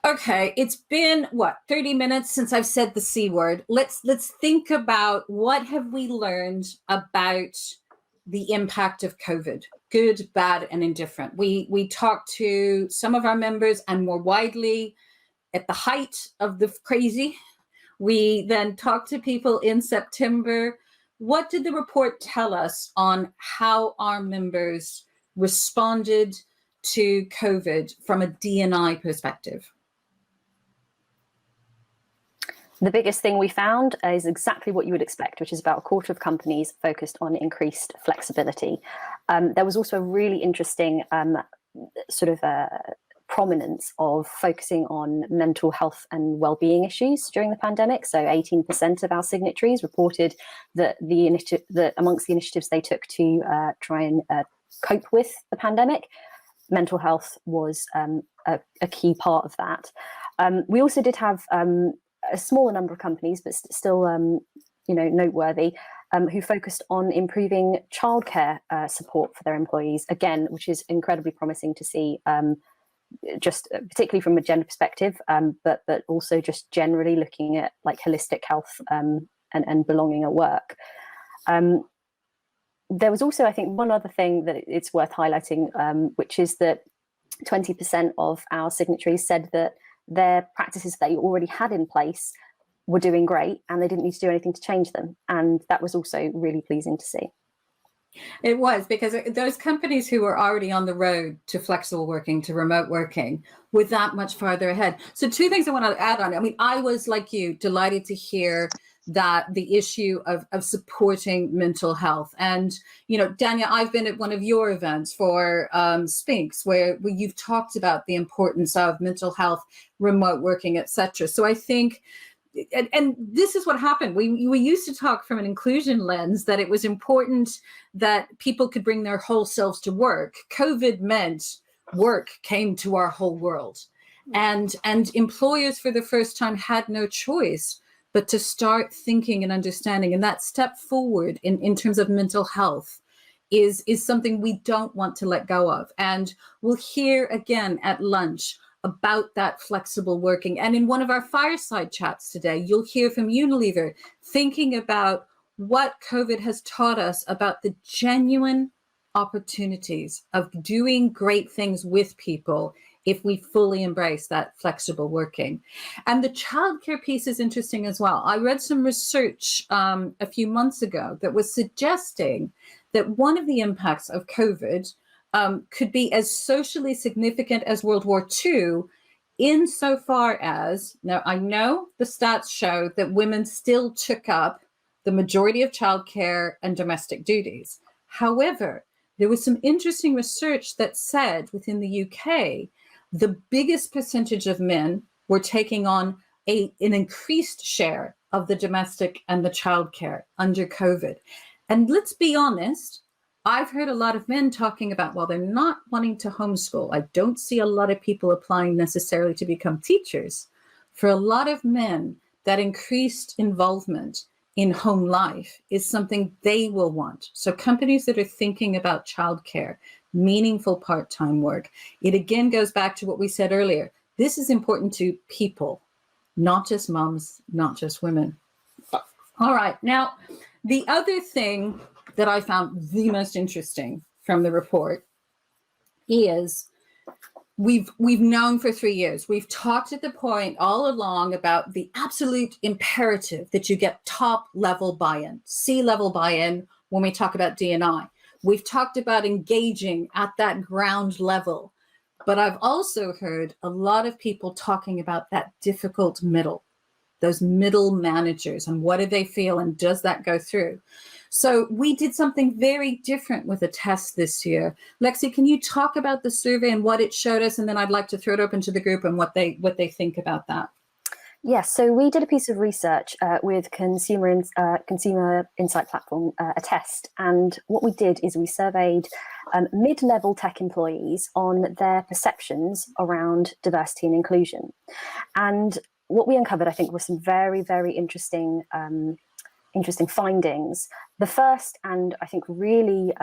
Okay, it's been, 30 minutes since I've said the C word. Let's think about what have we learned about the impact of COVID, good, bad, and indifferent. We talked to some of our members, and more widely at the height of the crazy. We then talked to people in September. What did the report tell us on how our members responded to COVID from a D&I perspective?
The biggest thing we found is exactly what you would expect, which is about a quarter of companies focused on increased flexibility. There was also a really interesting prominence of focusing on mental health and well-being issues during the pandemic. So 18% of our signatories reported that amongst the initiatives they took to try and cope with the pandemic, mental health was a key part of that. We also did have a smaller number of companies, but still noteworthy, who focused on improving childcare support for their employees, again, which is incredibly promising to see. just particularly from a gender perspective, but also just generally looking at like holistic health and belonging at work. There was also, I think, one other thing that it's worth highlighting, which is that 20% of our signatories said that their practices that they already had in place were doing great and they didn't need to do anything to change them. And that was also really pleasing to see.
It was, because those companies who were already on the road to flexible working, to remote working, were that much farther ahead. So two things I want to add on. I mean, I was, like you, delighted to hear that the issue of supporting mental health. And, you know, Dania, I've been at one of your events for Spinks, where you've talked about the importance of mental health, remote working, etc. So I think, and this is what happened. We used to talk from an inclusion lens that it was important that people could bring their whole selves to work. COVID meant work came to our whole world. And employers for the first time had no choice but to start thinking and understanding. And that step forward in terms of mental health is something we don't want to let go of. And we'll hear again at lunch about that flexible working. And in one of our fireside chats today, you'll hear from Unilever thinking about what COVID has taught us about the genuine opportunities of doing great things with people if we fully embrace that flexible working. And the childcare piece is interesting as well. I read some research a few months ago that was suggesting that one of the impacts of COVID could be as socially significant as World War II, insofar as, now I know the stats show that women still took up the majority of childcare and domestic duties. However, there was some interesting research that said within the UK, the biggest percentage of men were taking on an increased share of the domestic and the childcare under COVID. And let's be honest, I've heard a lot of men talking about, well, they're not wanting to homeschool. I don't see a lot of people applying necessarily to become teachers. For a lot of men, that increased involvement in home life is something they will want. So companies that are thinking about childcare, meaningful part-time work, it again goes back to what we said earlier. This is important to people, not just moms, not just women. All right. Now, the other thing that I found the most interesting from the report is we've known for 3 years, we've talked at the point all along about the absolute imperative that you get top level buy-in, C-level buy-in when we talk about D&I. We've talked about engaging at that ground level, but I've also heard a lot of people talking about that difficult middle, those middle managers, and what do they feel, and does that go through? So we did something very different with a test this year. Lexie, can you talk about the survey and what it showed us? And then I'd like to throw it open to the group and what they think about that.
Yes, so we did a piece of research with consumer insight platform, a test. And what we did is we surveyed mid-level tech employees on their perceptions around diversity and inclusion. And what we uncovered, I think, was some very, very interesting findings. The first, and I think really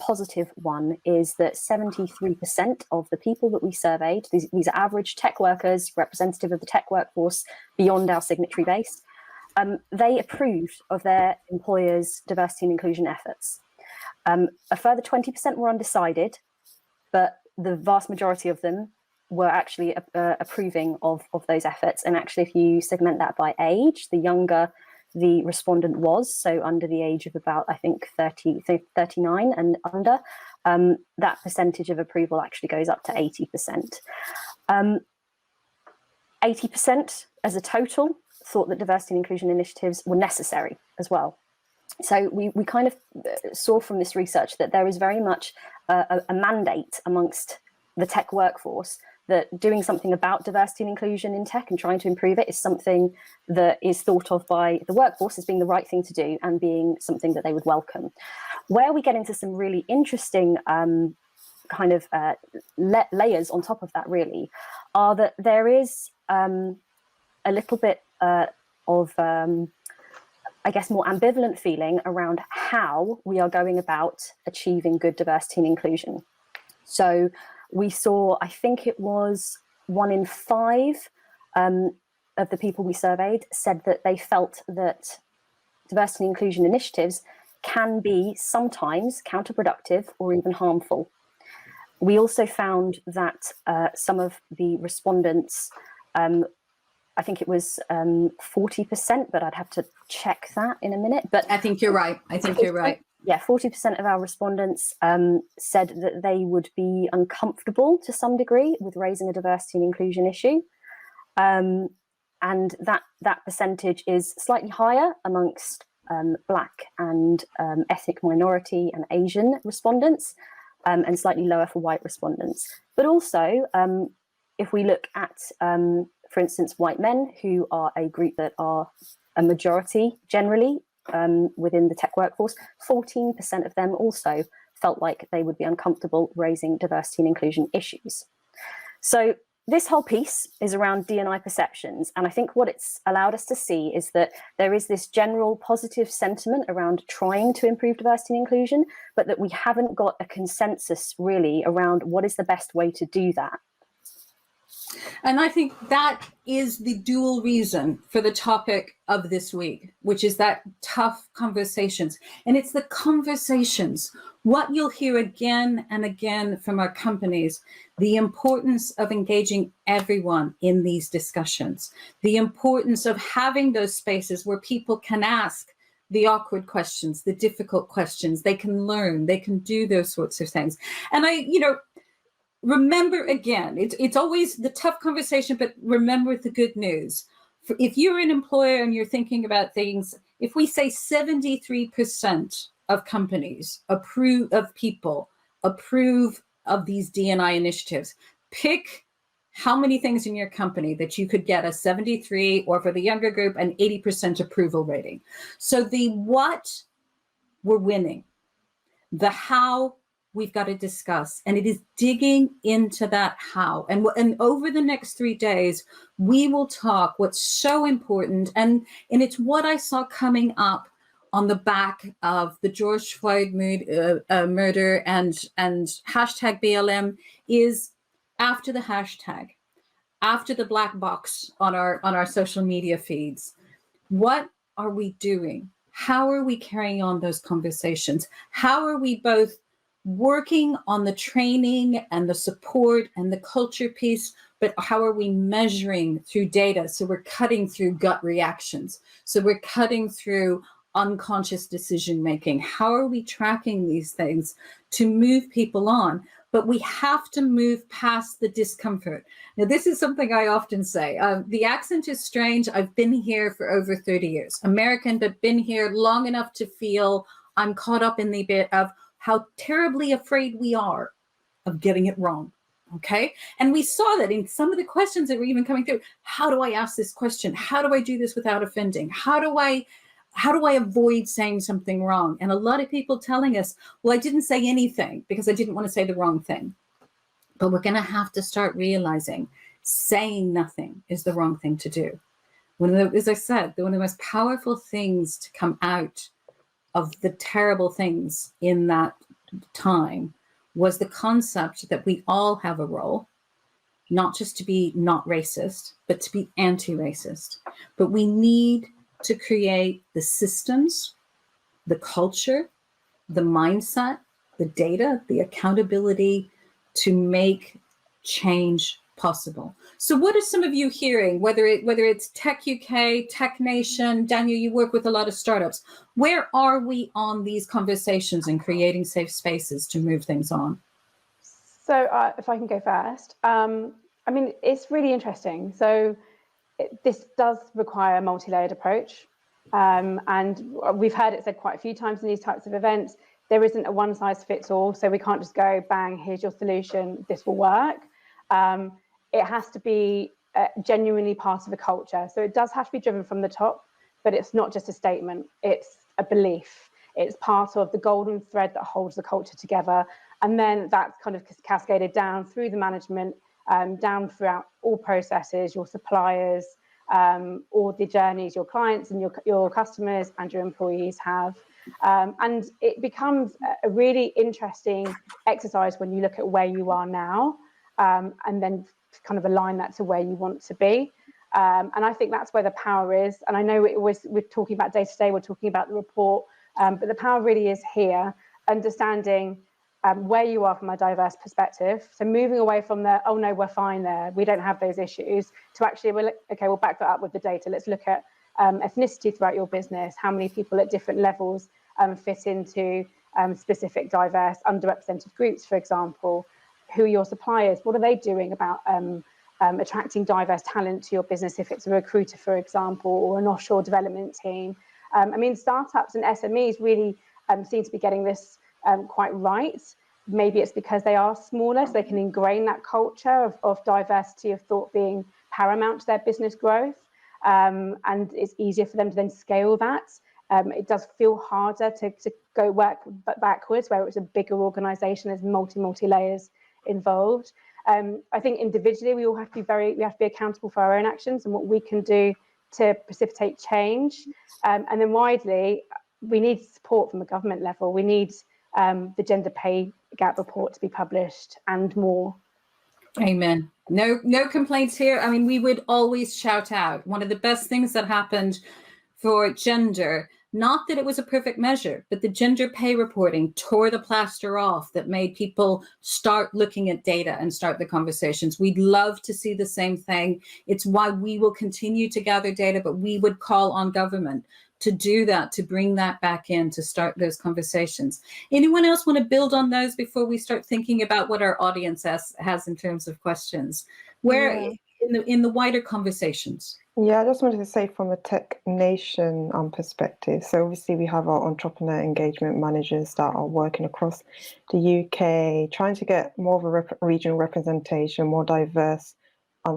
positive one, is that 73% of the people that we surveyed, these are average tech workers, representative of the tech workforce beyond our signatory base, they approved of their employers' diversity and inclusion efforts. A further 20% were undecided, but the vast majority of them were actually approving of those efforts. And actually, if you segment that by age, the younger the respondent was, so under the age of about, I think, 39 and under, that percentage of approval actually goes up to 80%. 80% as a total thought that diversity and inclusion initiatives were necessary as well. So we kind of saw from this research that there is very much a mandate amongst the tech workforce that doing something about diversity and inclusion in tech and trying to improve it is something that is thought of by the workforce as being the right thing to do and being something that they would welcome. Where we get into some really interesting kind of layers on top of that really are that there is a little bit of, I guess, more ambivalent feeling around how we are going about achieving good diversity and inclusion. So we saw, I think it was 1 in 5 of the people we surveyed said that they felt that diversity and inclusion initiatives can be sometimes counterproductive or even harmful. We also found that some of the respondents, I think it was 40%, but I'd have to check that in a minute. But
I think you're right.
Yeah, 40% of our respondents said that they would be uncomfortable to some degree with raising a diversity and inclusion issue. And that percentage is slightly higher amongst Black and ethnic minority and Asian respondents, and slightly lower for white respondents. But also, if we look at, for instance, white men, who are a group that are a majority generally within the tech workforce, 14% of them also felt like they would be uncomfortable raising diversity and inclusion issues. So this whole piece is around D&I perceptions. And I think what it's allowed us to see is that there is this general positive sentiment around trying to improve diversity and inclusion, but that we haven't got a consensus really around what is the best way to do that.
And I think that is the dual reason for the topic of this week, which is that tough conversations. And it's the conversations, what you'll hear again and again from our companies, the importance of engaging everyone in these discussions, the importance of having those spaces where people can ask the awkward questions, the difficult questions, they can learn, they can do those sorts of things. And remember again, it's always the tough conversation, but remember the good news. If you're an employer and you're thinking about things, if we say 73% of companies approve of these D&I initiatives, pick how many things in your company that you could get a 73, or for the younger group, an 80% approval rating. So the what, we're winning. The how, we've got to discuss, and it is digging into that how. And over the next 3 days, we will talk what's so important, and it's what I saw coming up on the back of the George Floyd murder and hashtag BLM is after the hashtag, after the black box on our social media feeds. What are we doing? How are we carrying on those conversations? How are we both working on the training and the support and the culture piece, but how are we measuring through data? So we're cutting through gut reactions. So we're cutting through unconscious decision-making. How are we tracking these things to move people on? But we have to move past the discomfort. Now, this is something I often say. The accent is strange. I've been here for over 30 years. American, but been here long enough to feel I'm caught up in the bit of how terribly afraid we are of getting it wrong, okay? And we saw that in some of the questions that were even coming through. How do I ask this question? How do I do this without offending? How do I avoid saying something wrong? And a lot of people telling us, well, I didn't say anything because I didn't want to say the wrong thing. But we're going to have to start realizing saying nothing is the wrong thing to do. As I said, one of the most powerful things to come out of the terrible things in that time was the concept that we all have a role, not just to be not racist, but to be anti-racist. But we need to create the systems, the culture, the mindset, the data, the accountability to make change possible. So what are some of you hearing, whether it's techUK, TechNation, Dania, you work with a lot of startups. Where are we on these conversations and creating safe spaces to move things on?
So if I can go first, I mean, it's really interesting. So this does require a multi-layered approach. And we've heard it said quite a few times in these types of events, there isn't a one size fits all. So we can't just go, bang, here's your solution, this will work. It has to be genuinely part of a culture. So it does have to be driven from the top, but it's not just a statement, it's a belief. It's part of the golden thread that holds the culture together. And then that's kind of cascaded down through the management, down throughout all processes, your suppliers, all the journeys your clients and your customers and your employees have. And it becomes a really interesting exercise when you look at where you are now. and then kind of align that to where you want to be. And I think that's where the power is. And I know we're talking about day to day, we're talking about the report, but the power really is here, understanding where you are from a diverse perspective. So moving away from the, oh no, we're fine there, we don't have those issues, to actually, we'll back that up with the data. Let's look at ethnicity throughout your business, how many people at different levels fit into specific diverse underrepresented groups, for example. Who are your suppliers? What are they doing about attracting diverse talent to your business, if it's a recruiter, for example, or an offshore development team? I mean, startups and SMEs really seem to be getting this quite right. Maybe it's because they are smaller, so they can ingrain that culture of diversity of thought being paramount to their business growth. And it's easier for them to then scale that. It does feel harder to go work backwards, where it's a bigger organization, there's multi layers involved. I think individually we all have to be accountable for our own actions and what we can do to precipitate change. And then widely, we need support from the government level. We need the gender pay gap report to be published and more.
Amen. No complaints here. I mean, we would always shout out one of the best things that happened for gender, not that it was a perfect measure, but the gender pay reporting tore the plaster off that made people start looking at data and start the conversations. We'd love to see the same thing. It's why we will continue to gather data, but we would call on government to do that, to bring that back in, to start those conversations. Anyone else want to build on those before we start thinking about what our audience has in terms of questions? Where in the wider conversations?
Yeah, I just wanted to say from a TechNation perspective. So obviously we have our entrepreneur engagement managers that are working across the UK, trying to get more of a regional representation, more diverse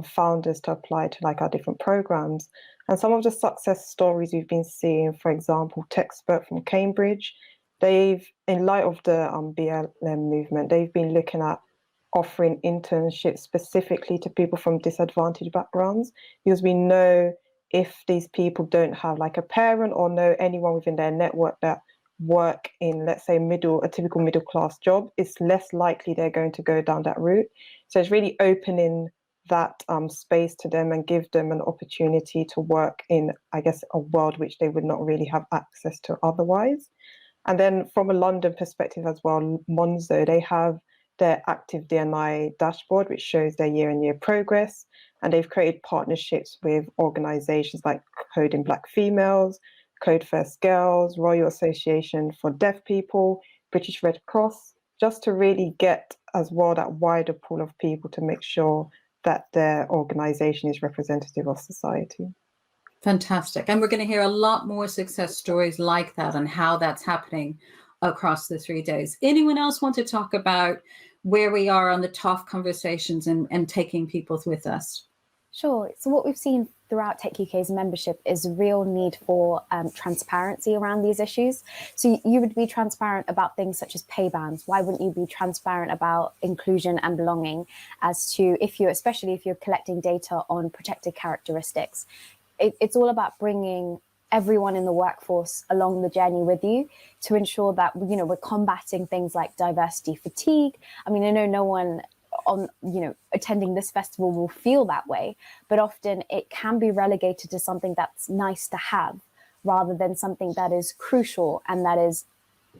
founders to apply to like our different programs. And some of the success stories we've been seeing, for example, TechSpert from Cambridge, they've, in light of the BLM movement, they've been looking at offering internships specifically to people from disadvantaged backgrounds, because we know if these people don't have like a parent or know anyone within their network that work in, let's say, a typical middle class job, it's less likely they're going to go down that route. So it's really opening that space to them and give them an opportunity to work in, I guess, a world which they would not really have access to otherwise. And then from a London perspective as well, Monzo, they have their active DNI dashboard, which shows their year-on-year progress. And they've created partnerships with organizations like Code in Black Females, Code First Girls, Royal Association for Deaf People, British Red Cross, just to really get as well that wider pool of people to make sure that their organization is representative of society.
Fantastic. And we're going to hear a lot more success stories like that and how that's happening across the 3 days. Anyone else want to talk about where we are on the tough conversations and taking people with us?
Sure. So what we've seen throughout TechUK's membership is a real need for transparency around these issues. So you would be transparent about things such as pay bands. Why wouldn't you be transparent about inclusion and belonging as to especially if you're collecting data on protected characteristics? It's all about bringing everyone in the workforce along the journey with you to ensure that, we're combating things like diversity fatigue. I mean, I know no one attending this festival will feel that way, but often it can be relegated to something that's nice to have rather than something that is crucial and that is,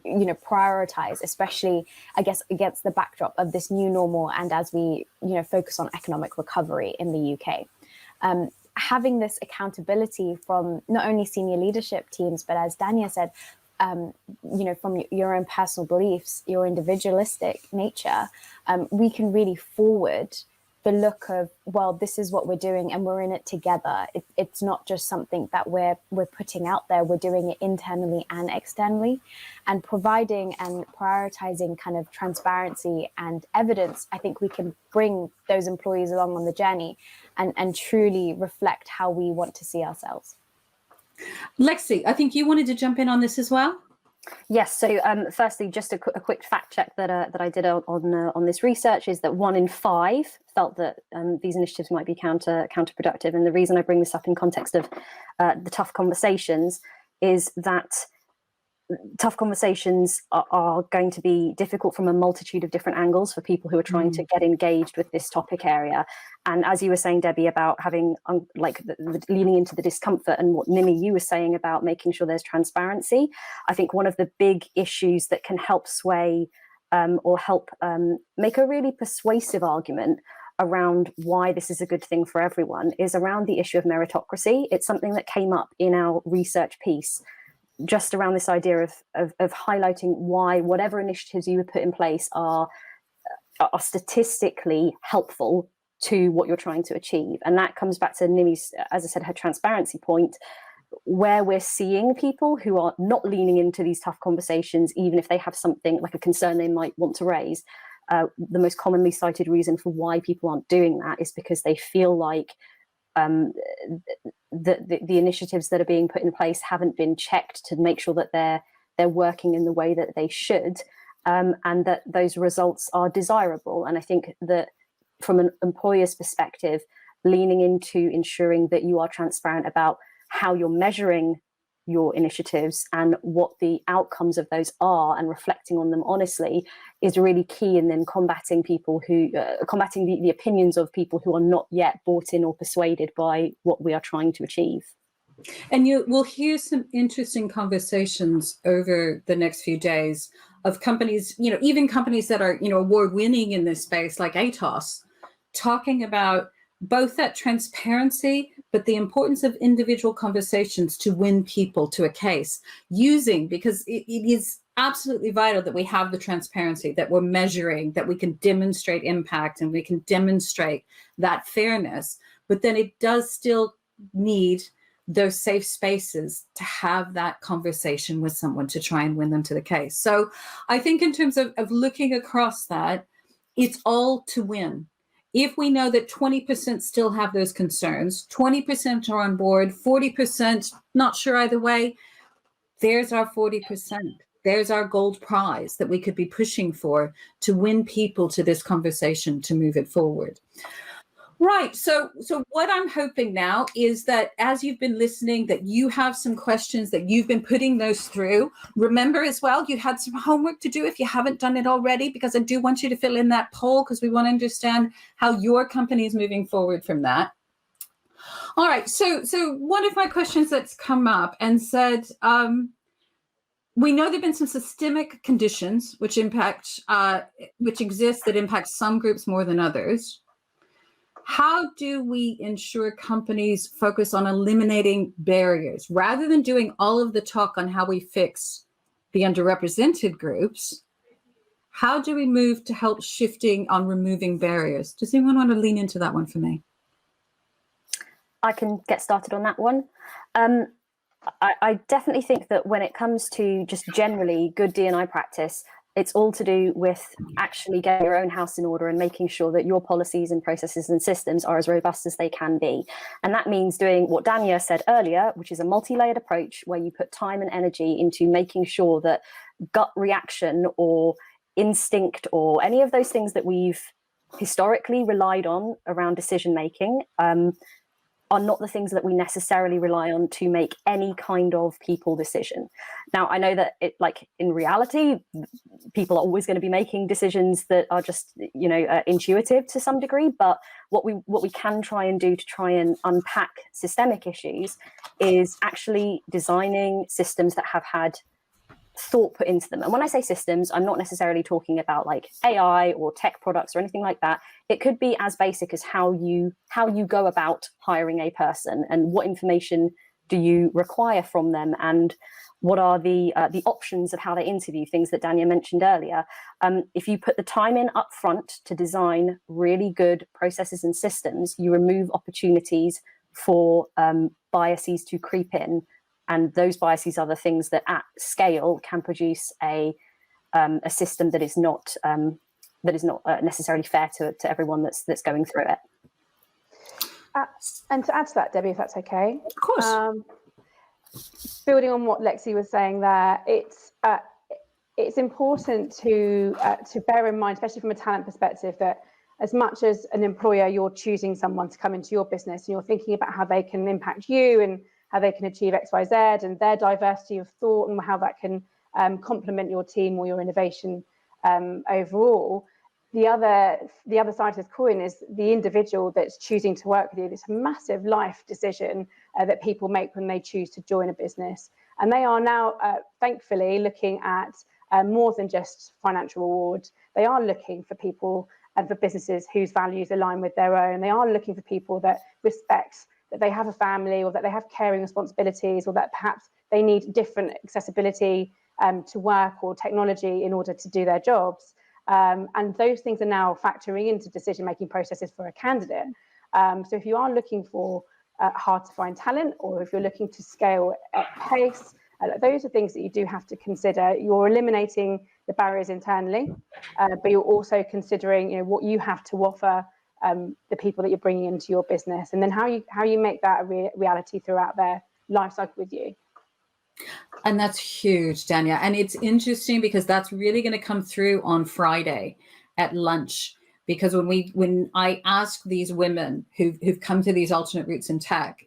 prioritized, especially, I guess, against the backdrop of this new normal and as we, focus on economic recovery in the UK. Having this accountability from not only senior leadership teams, but as Dania said, from your own personal beliefs, your individualistic nature, we can really forward the look of, well, this is what we're doing and we're in it together. It's not just something that we're putting out there, we're doing it internally and externally. And providing and prioritizing kind of transparency and evidence, I think we can bring those employees along on the journey and truly reflect how we want to see ourselves.
Lexie, I think you wanted to jump in on this as well.
Yes. So, firstly, just a quick fact check that I did on this research is that 1 in 5 felt that these initiatives might be counterproductive. And the reason I bring this up in context of the tough conversations is that tough conversations are going to be difficult from a multitude of different angles for people who are trying to get engaged with this topic area. And as you were saying, Debbie, about having leaning into the discomfort, and what Nimmi, you were saying about making sure there's transparency, I think one of the big issues that can help sway or help make a really persuasive argument around why this is a good thing for everyone is around the issue of meritocracy. It's something that came up in our research piece, just around this idea of highlighting why whatever initiatives you would put in place are statistically helpful to what you're trying to achieve. And that comes back to Nimmi's, as I said, her transparency point, where we're seeing people who are not leaning into these tough conversations, even if they have something like a concern they might want to raise. The most commonly cited reason for why people aren't doing that is because they feel like the initiatives that are being put in place haven't been checked to make sure that they're working in the way that they should, and that those results are desirable. And I think that from an employer's perspective, leaning into ensuring that you are transparent about how you're measuring your initiatives and what the outcomes of those are, and reflecting on them honestly, is really key in then combating people who combating the opinions of people who are not yet bought in or persuaded by what we are trying to achieve.
And you will hear some interesting conversations over the next few days of companies, even companies that are, award-winning in this space, like Atos, talking about both that transparency, but the importance of individual conversations to win people to a case, because it is absolutely vital that we have the transparency, that we're measuring, that we can demonstrate impact and we can demonstrate that fairness. But then it does still need those safe spaces to have that conversation with someone to try and win them to the case. So I think in terms of looking across that, it's all to win. If we know that 20% still have those concerns, 20% are on board, 40% not sure either way, there's our 40%. There's our gold prize that we could be pushing for to win people to this conversation, to move it forward. Right. So what I'm hoping now is that as you've been listening, that you have some questions, that you've been putting those through. Remember as well, you had some homework to do if you haven't done it already, because I do want you to fill in that poll, because we want to understand how your company is moving forward from that. All right. So one of my questions that's come up and said, we know there've been some systemic conditions which exist that impact some groups more than others. How do we ensure companies focus on eliminating barriers rather than doing all of the talk on how we fix the underrepresented groups? How do we move to help shifting on removing barriers? Does anyone want to lean into that one for me?
I can get started on that one. I definitely think that when it comes to just generally good D&I practice, it's all to do with actually getting your own house in order and making sure that your policies and processes and systems are as robust as they can be. And that means doing what Dania said earlier, which is a multi-layered approach where you put time and energy into making sure that gut reaction or instinct or any of those things that we've historically relied on around decision making are not the things that we necessarily rely on to make any kind of people decision. Now, I know that in reality, people are always going to be making decisions that are just, intuitive to some degree. But what we can try and do to try and unpack systemic issues is actually designing systems that have had thought put into them. And when I say systems, I'm not necessarily talking about like AI or tech products or anything like that. It could be as basic as how you go about hiring a person, and what information do you require from them, and what are the options of how they interview, things that Dania mentioned earlier. If you put the time in up front to design really good processes and systems, you remove opportunities for biases to creep in. And those biases are the things that at scale can produce a system that is not necessarily fair to everyone that's going through it.
And to add to that, Debbie, if that's okay.
Of course.
Building on what Lexie was saying there, it's important to bear in mind, especially from a talent perspective, that as much as an employer, you're choosing someone to come into your business and you're thinking about how they can impact you and how they can achieve X, Y, Z, and their diversity of thought and how that can complement your team or your innovation overall. The other side of this coin is the individual that's choosing to work with you. It's a massive life decision that people make when they choose to join a business. And they are now, thankfully, looking at more than just financial reward. They are looking for people and for businesses whose values align with their own. They are looking for people that respect that they have a family, or that they have caring responsibilities, or that perhaps they need different accessibility to work or technology in order to do their jobs. And those things are now factoring into decision-making processes for a candidate. So if you are looking for hard to find talent, or if you're looking to scale at pace, those are things that you do have to consider. You're eliminating the barriers internally, but you're also considering, what you have to offer the people that you're bringing into your business, and then how you make that a reality throughout their life cycle with you.
And that's huge, Dania. And it's interesting because that's really going to come through on Friday at lunch. Because when I ask these women who've come to these alternate routes in tech,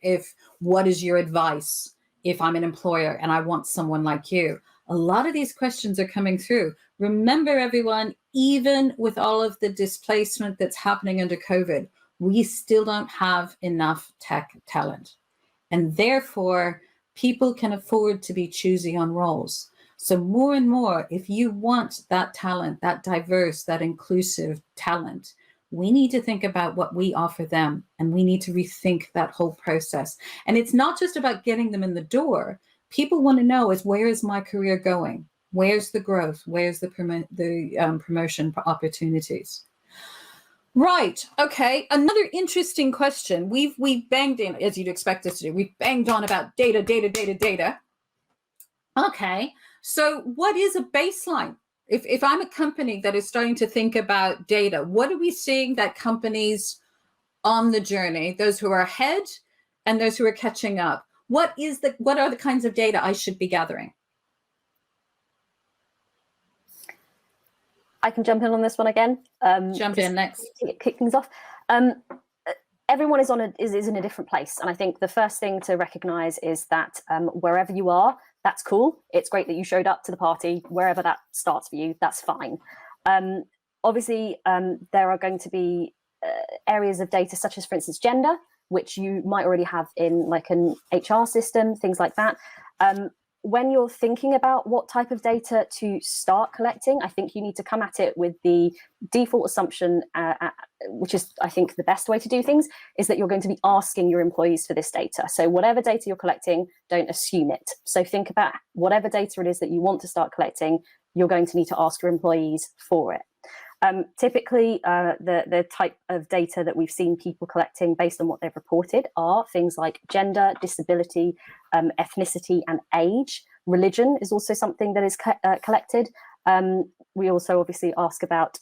what is your advice if I'm an employer and I want someone like you? A lot of these questions are coming through. Remember, everyone, even with all of the displacement that's happening under COVID, we still don't have enough tech talent. And therefore, people can afford to be choosy on roles. So more and more, if you want that talent, that diverse, that inclusive talent, we need to think about what we offer them, and we need to rethink that whole process. And it's not just about getting them in the door. People want to know where is my career going? Where's the growth? Where's the promotion opportunities? Right. Okay. Another interesting question. We've banged in, as you'd expect us to do. We've banged on about data. Okay. So what is a baseline? If I'm a company that is starting to think about data, what are we seeing that companies on the journey, those who are ahead and those who are catching up, what are the kinds of data I should be gathering?
I can jump in on this one again.
Jump in next.
Kick things off. Everyone is in a different place, and I think the first thing to recognise is that wherever you are, that's cool. It's great that you showed up to the party. Wherever that starts for you, that's fine. Obviously, there are going to be areas of data such as, for instance, gender, which you might already have in like an HR system, things like that. When you're thinking about what type of data to start collecting, I think you need to come at it with the default assumption, which is, I think, the best way to do things, is that you're going to be asking your employees for this data. So whatever data you're collecting, don't assume it. So think about whatever data it is that you want to start collecting, you're going to need to ask your employees for it. Typically, the type of data that we've seen people collecting based on what they've reported are things like gender, disability, ethnicity, and age. Religion is also something that is collected. We also obviously ask about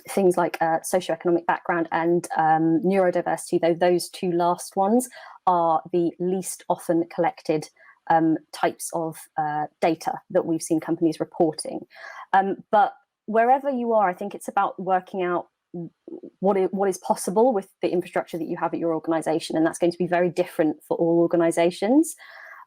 things like socioeconomic background and neurodiversity, though those two last ones are the least often collected types of data that we've seen companies reporting. But wherever you are, I think it's about working out what is possible with the infrastructure that you have at your organization, and that's going to be very different for all organizations.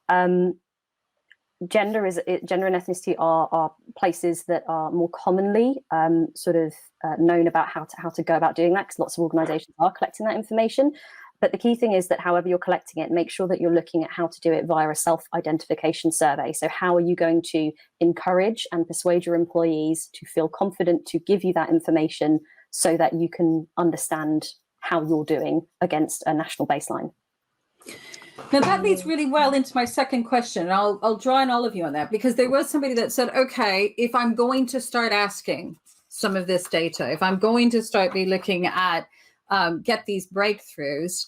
Gender and ethnicity are places that are more commonly known about how to go about doing that, because lots of organizations are collecting that information. But the key thing is that however you're collecting it, make sure that you're looking at how to do it via a self-identification survey. So how are you going to encourage and persuade your employees to feel confident to give you that information so that you can understand how you're doing against a national baseline?
Now that leads really well into my second question, and I'll draw on all of you on that, because there was somebody that said, okay, if I'm going to start asking some of this data, if I'm going to start be looking at get these breakthroughs,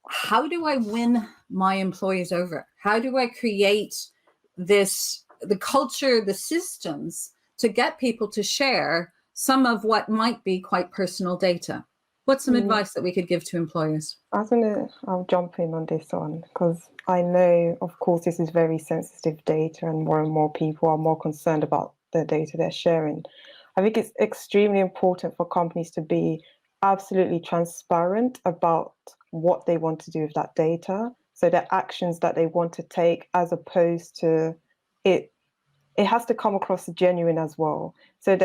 how do I win my employees over? How do I create the culture, the systems to get people to share some of what might be quite personal data? What's some advice that we could give to employers?
I'll jump in on this one, because I know, of course, this is very sensitive data, and more people are more concerned about the data they're sharing. I think it's extremely important for companies to be absolutely transparent about what they want to do with that data, so the actions that they want to take, as opposed to it has to come across genuine as well. So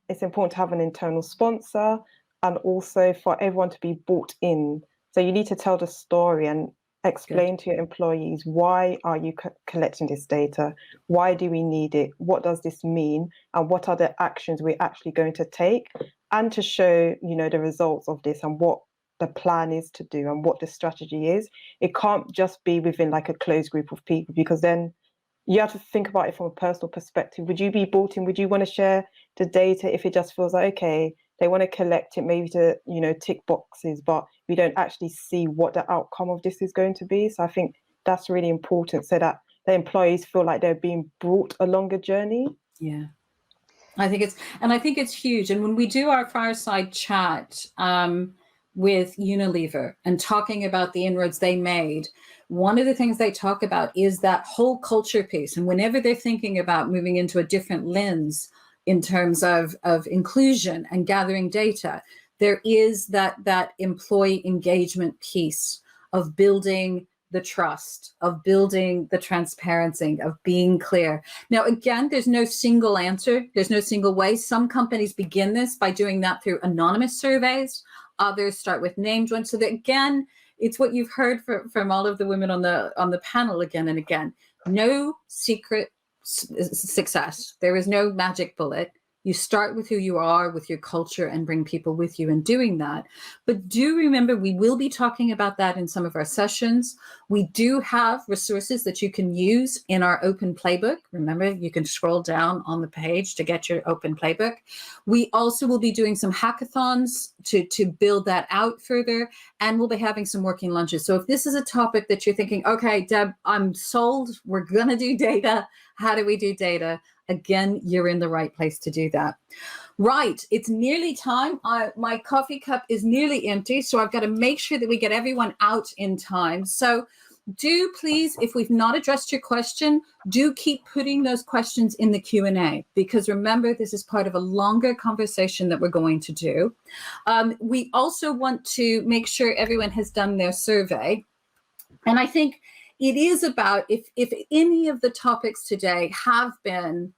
it's important to have an internal sponsor, and also for everyone to be bought in. So you need to tell the story and explain to your employees, why are you collecting this data? Why do we need it? What does this mean? And what are the actions we're actually going to take? And to show, the results of this and what the plan is to do and what the strategy is. It can't just be within like a closed group of people, because then you have to think about it from a personal perspective. Would you be bought in? Would you want to share the data if it just feels like, okay, they want to collect it maybe to, tick boxes, but we don't actually see what the outcome of this is going to be? So I think that's really important, so that the employees feel like they're being brought along a journey.
Yeah. I think it's huge. And when we do our fireside chat with Unilever and talking about the inroads they made, one of the things they talk about is that whole culture piece. And whenever they're thinking about moving into a different lens in terms of inclusion and gathering data, there is that employee engagement piece of building the trust, of building the transparency, of being clear. Now, again, there's no single answer. There's no single way. Some companies begin this by doing that through anonymous surveys. Others start with named ones. So that, again, it's what you've heard from all of the women on the panel again and again. No secret success. There is no magic bullet. You start with who you are, with your culture, and bring people with you in doing that. But do remember, we will be talking about that in some of our sessions. We do have resources that you can use in our open playbook. Remember, you can scroll down on the page to get your open playbook. We also will be doing some hackathons to build that out further, and we'll be having some working lunches. So if this is a topic that you're thinking, okay, Deb, I'm sold, we're gonna do data. How do we do data? Again, you're in the right place to do that. Right, it's nearly time. My coffee cup is nearly empty, so I've got to make sure that we get everyone out in time. So do please, if we've not addressed your question, do keep putting those questions in the Q&A, because remember, this is part of a longer conversation that we're going to do. We also want to make sure everyone has done their survey. And I think it is about, if any of the topics today have been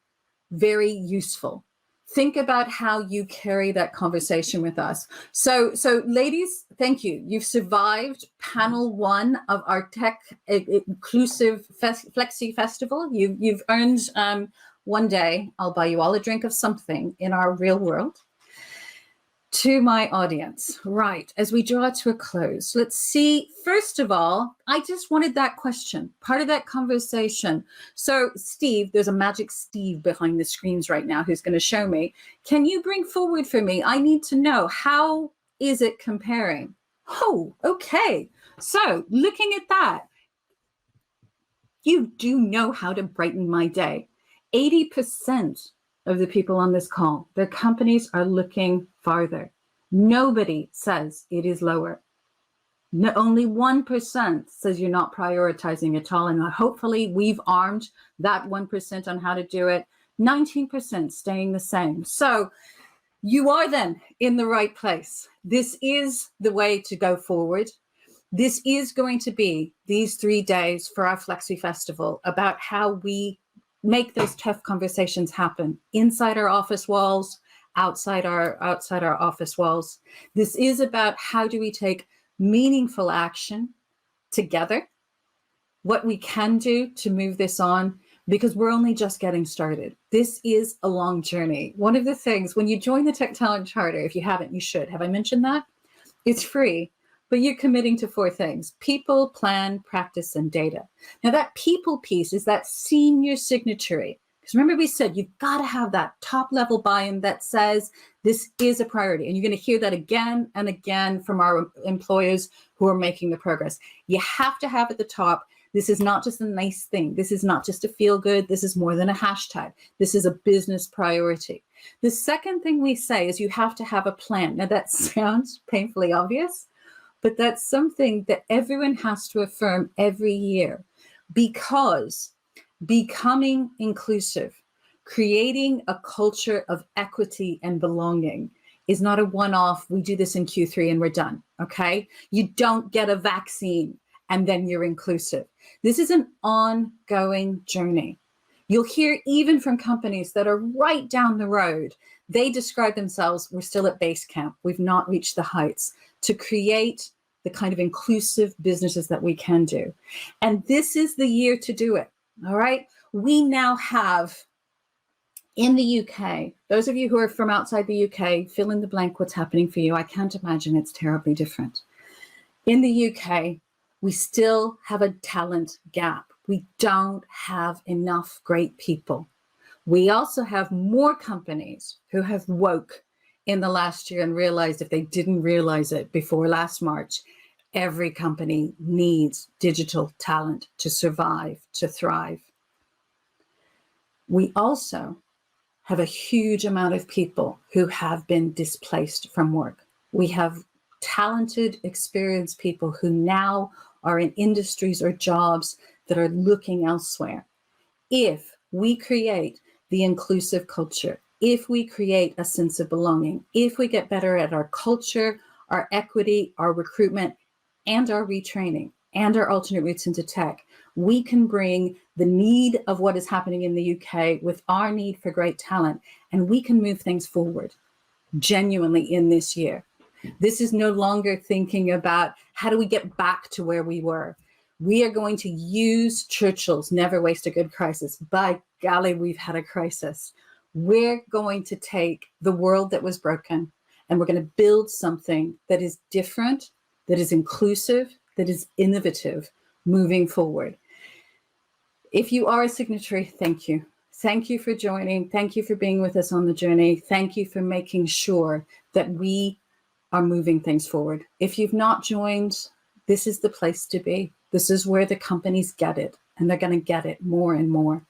very useful, think about how you carry that conversation with us. So ladies, thank you. You've survived panel 1 of our Tech Inclusive Flexi Festival. You've earned 1 day. I'll buy you all a drink of something in our real world. To my audience, right, as we draw to a close, let's see, first of all, I just wanted that question, part of that conversation. So Steve, there's a magic Steve behind the screens right now who's going to show me. Can you bring forward for me? I need to know, how is it comparing? Oh, okay. So looking at that, you do know how to brighten my day. 80% of the people on this call, their companies are looking farther. Nobody says it is lower. No, only 1% says you're not prioritizing at all. And hopefully we've armed that 1% on how to do it. 19% staying the same. So you are then in the right place. This is the way to go forward. This is going to be these 3 days for our Flexi Festival about how we make those tough conversations happen inside our office walls, outside our office walls. This is about how do we take meaningful action together, what we can do to move this on, because we're only just getting started. This is a long journey. One of the things, when you join the Tech Talent Charter, if you haven't, you should. Have I mentioned that? It's free. But you're committing to 4 things: people, plan, practice, and data. Now that people piece is that senior signatory. Because remember we said you've got to have that top level buy-in that says this is a priority. And you're going to hear that again and again from our employers who are making the progress. You have to have at the top, this is not just a nice thing. This is not just a feel good. This is more than a hashtag. This is a business priority. The second thing we say is you have to have a plan. Now that sounds painfully obvious, but that's something that everyone has to affirm every year, because becoming inclusive, creating a culture of equity and belonging is not a one-off, we do this in Q3 and we're done, okay? You don't get a vaccine and then you're inclusive. This is an ongoing journey. You'll hear even from companies that are right down the road. They describe themselves, we're still at base camp. We've not reached the heights to create the kind of inclusive businesses that we can do. And this is the year to do it. All right. We now have in the UK, those of you who are from outside the UK, fill in the blank what's happening for you. I can't imagine it's terribly different. In the UK, we still have a talent gap. We don't have enough great people. We also have more companies who have woke in the last year and realized, if they didn't realize it before last March, every company needs digital talent to survive, to thrive. We also have a huge amount of people who have been displaced from work. We have talented, experienced people who now are in industries or jobs that are looking elsewhere. If we create the inclusive culture, if we create a sense of belonging, if we get better at our culture, our equity, our recruitment, and our retraining, and our alternate routes into tech, we can bring the need of what is happening in the UK with our need for great talent, and we can move things forward genuinely in this year. This is no longer thinking about how do we get back to where we were. We are going to use Churchill's never waste a good crisis. By golly, we've had a crisis. We're going to take the world that was broken and we're going to build something that is different, that is inclusive, that is innovative moving forward. If you are a signatory, thank you. Thank you for joining. Thank you for being with us on the journey. Thank you for making sure that we are moving things forward. If you've not joined, this is the place to be. This is where the companies get it, and they're going to get it more and more.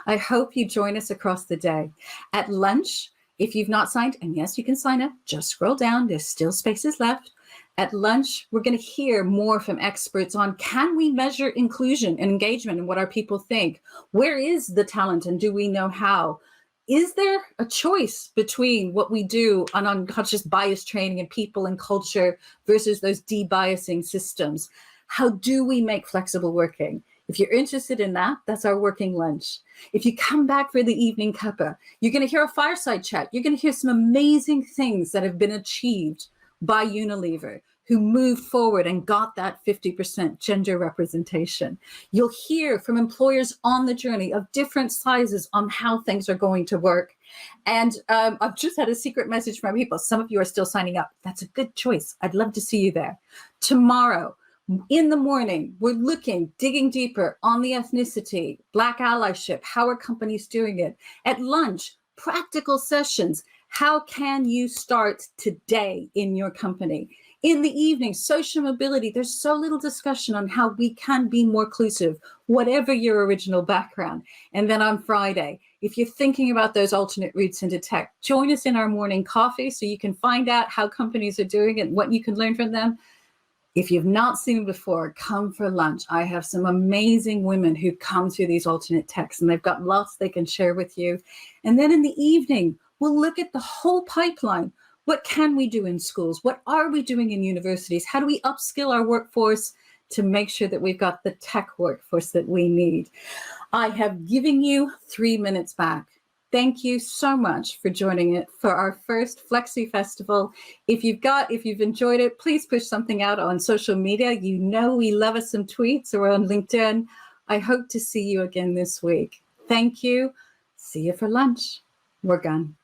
I hope you join us across the day. At lunch, if you've not signed, and yes, you can sign up, just scroll down. There's still spaces left. At lunch, we're going to hear more from experts on, can we measure inclusion and engagement and what our people think? Where is the talent and do we know how? Is there a choice between what we do on unconscious bias training and people and culture versus those de-biasing systems? How do we make flexible working? If you're interested in that, that's our working lunch. If you come back for the evening cuppa, you're going to hear a fireside chat. You're going to hear some amazing things that have been achieved by Unilever, who moved forward and got that 50% gender representation. You'll hear from employers on the journey of different sizes on how things are going to work. And I've just had a secret message from my people. Some of you are still signing up. That's a good choice. I'd love to see you there. Tomorrow, in the morning, we're digging deeper on the ethnicity, Black allyship, how are companies doing it? At lunch, practical sessions. How can you start today in your company? In the evening, social mobility. There's so little discussion on how we can be more inclusive, whatever your original background. And then on Friday, if you're thinking about those alternate routes into tech, join us in our morning coffee so you can find out how companies are doing it and what you can learn from them. If you've not seen them before, come for lunch. I have some amazing women who come through these alternate techs and they've got lots they can share with you. And then in the evening, we'll look at the whole pipeline. What can we do in schools? What are we doing in universities? How do we upskill our workforce to make sure that we've got the tech workforce that we need? I have given you 3 minutes back. Thank you so much for joining it for our first Lexie Festival. If you've enjoyed it, please push something out on social media. You know we love us some tweets or on LinkedIn. I hope to see you again this week. Thank you. See you for lunch. We're gone.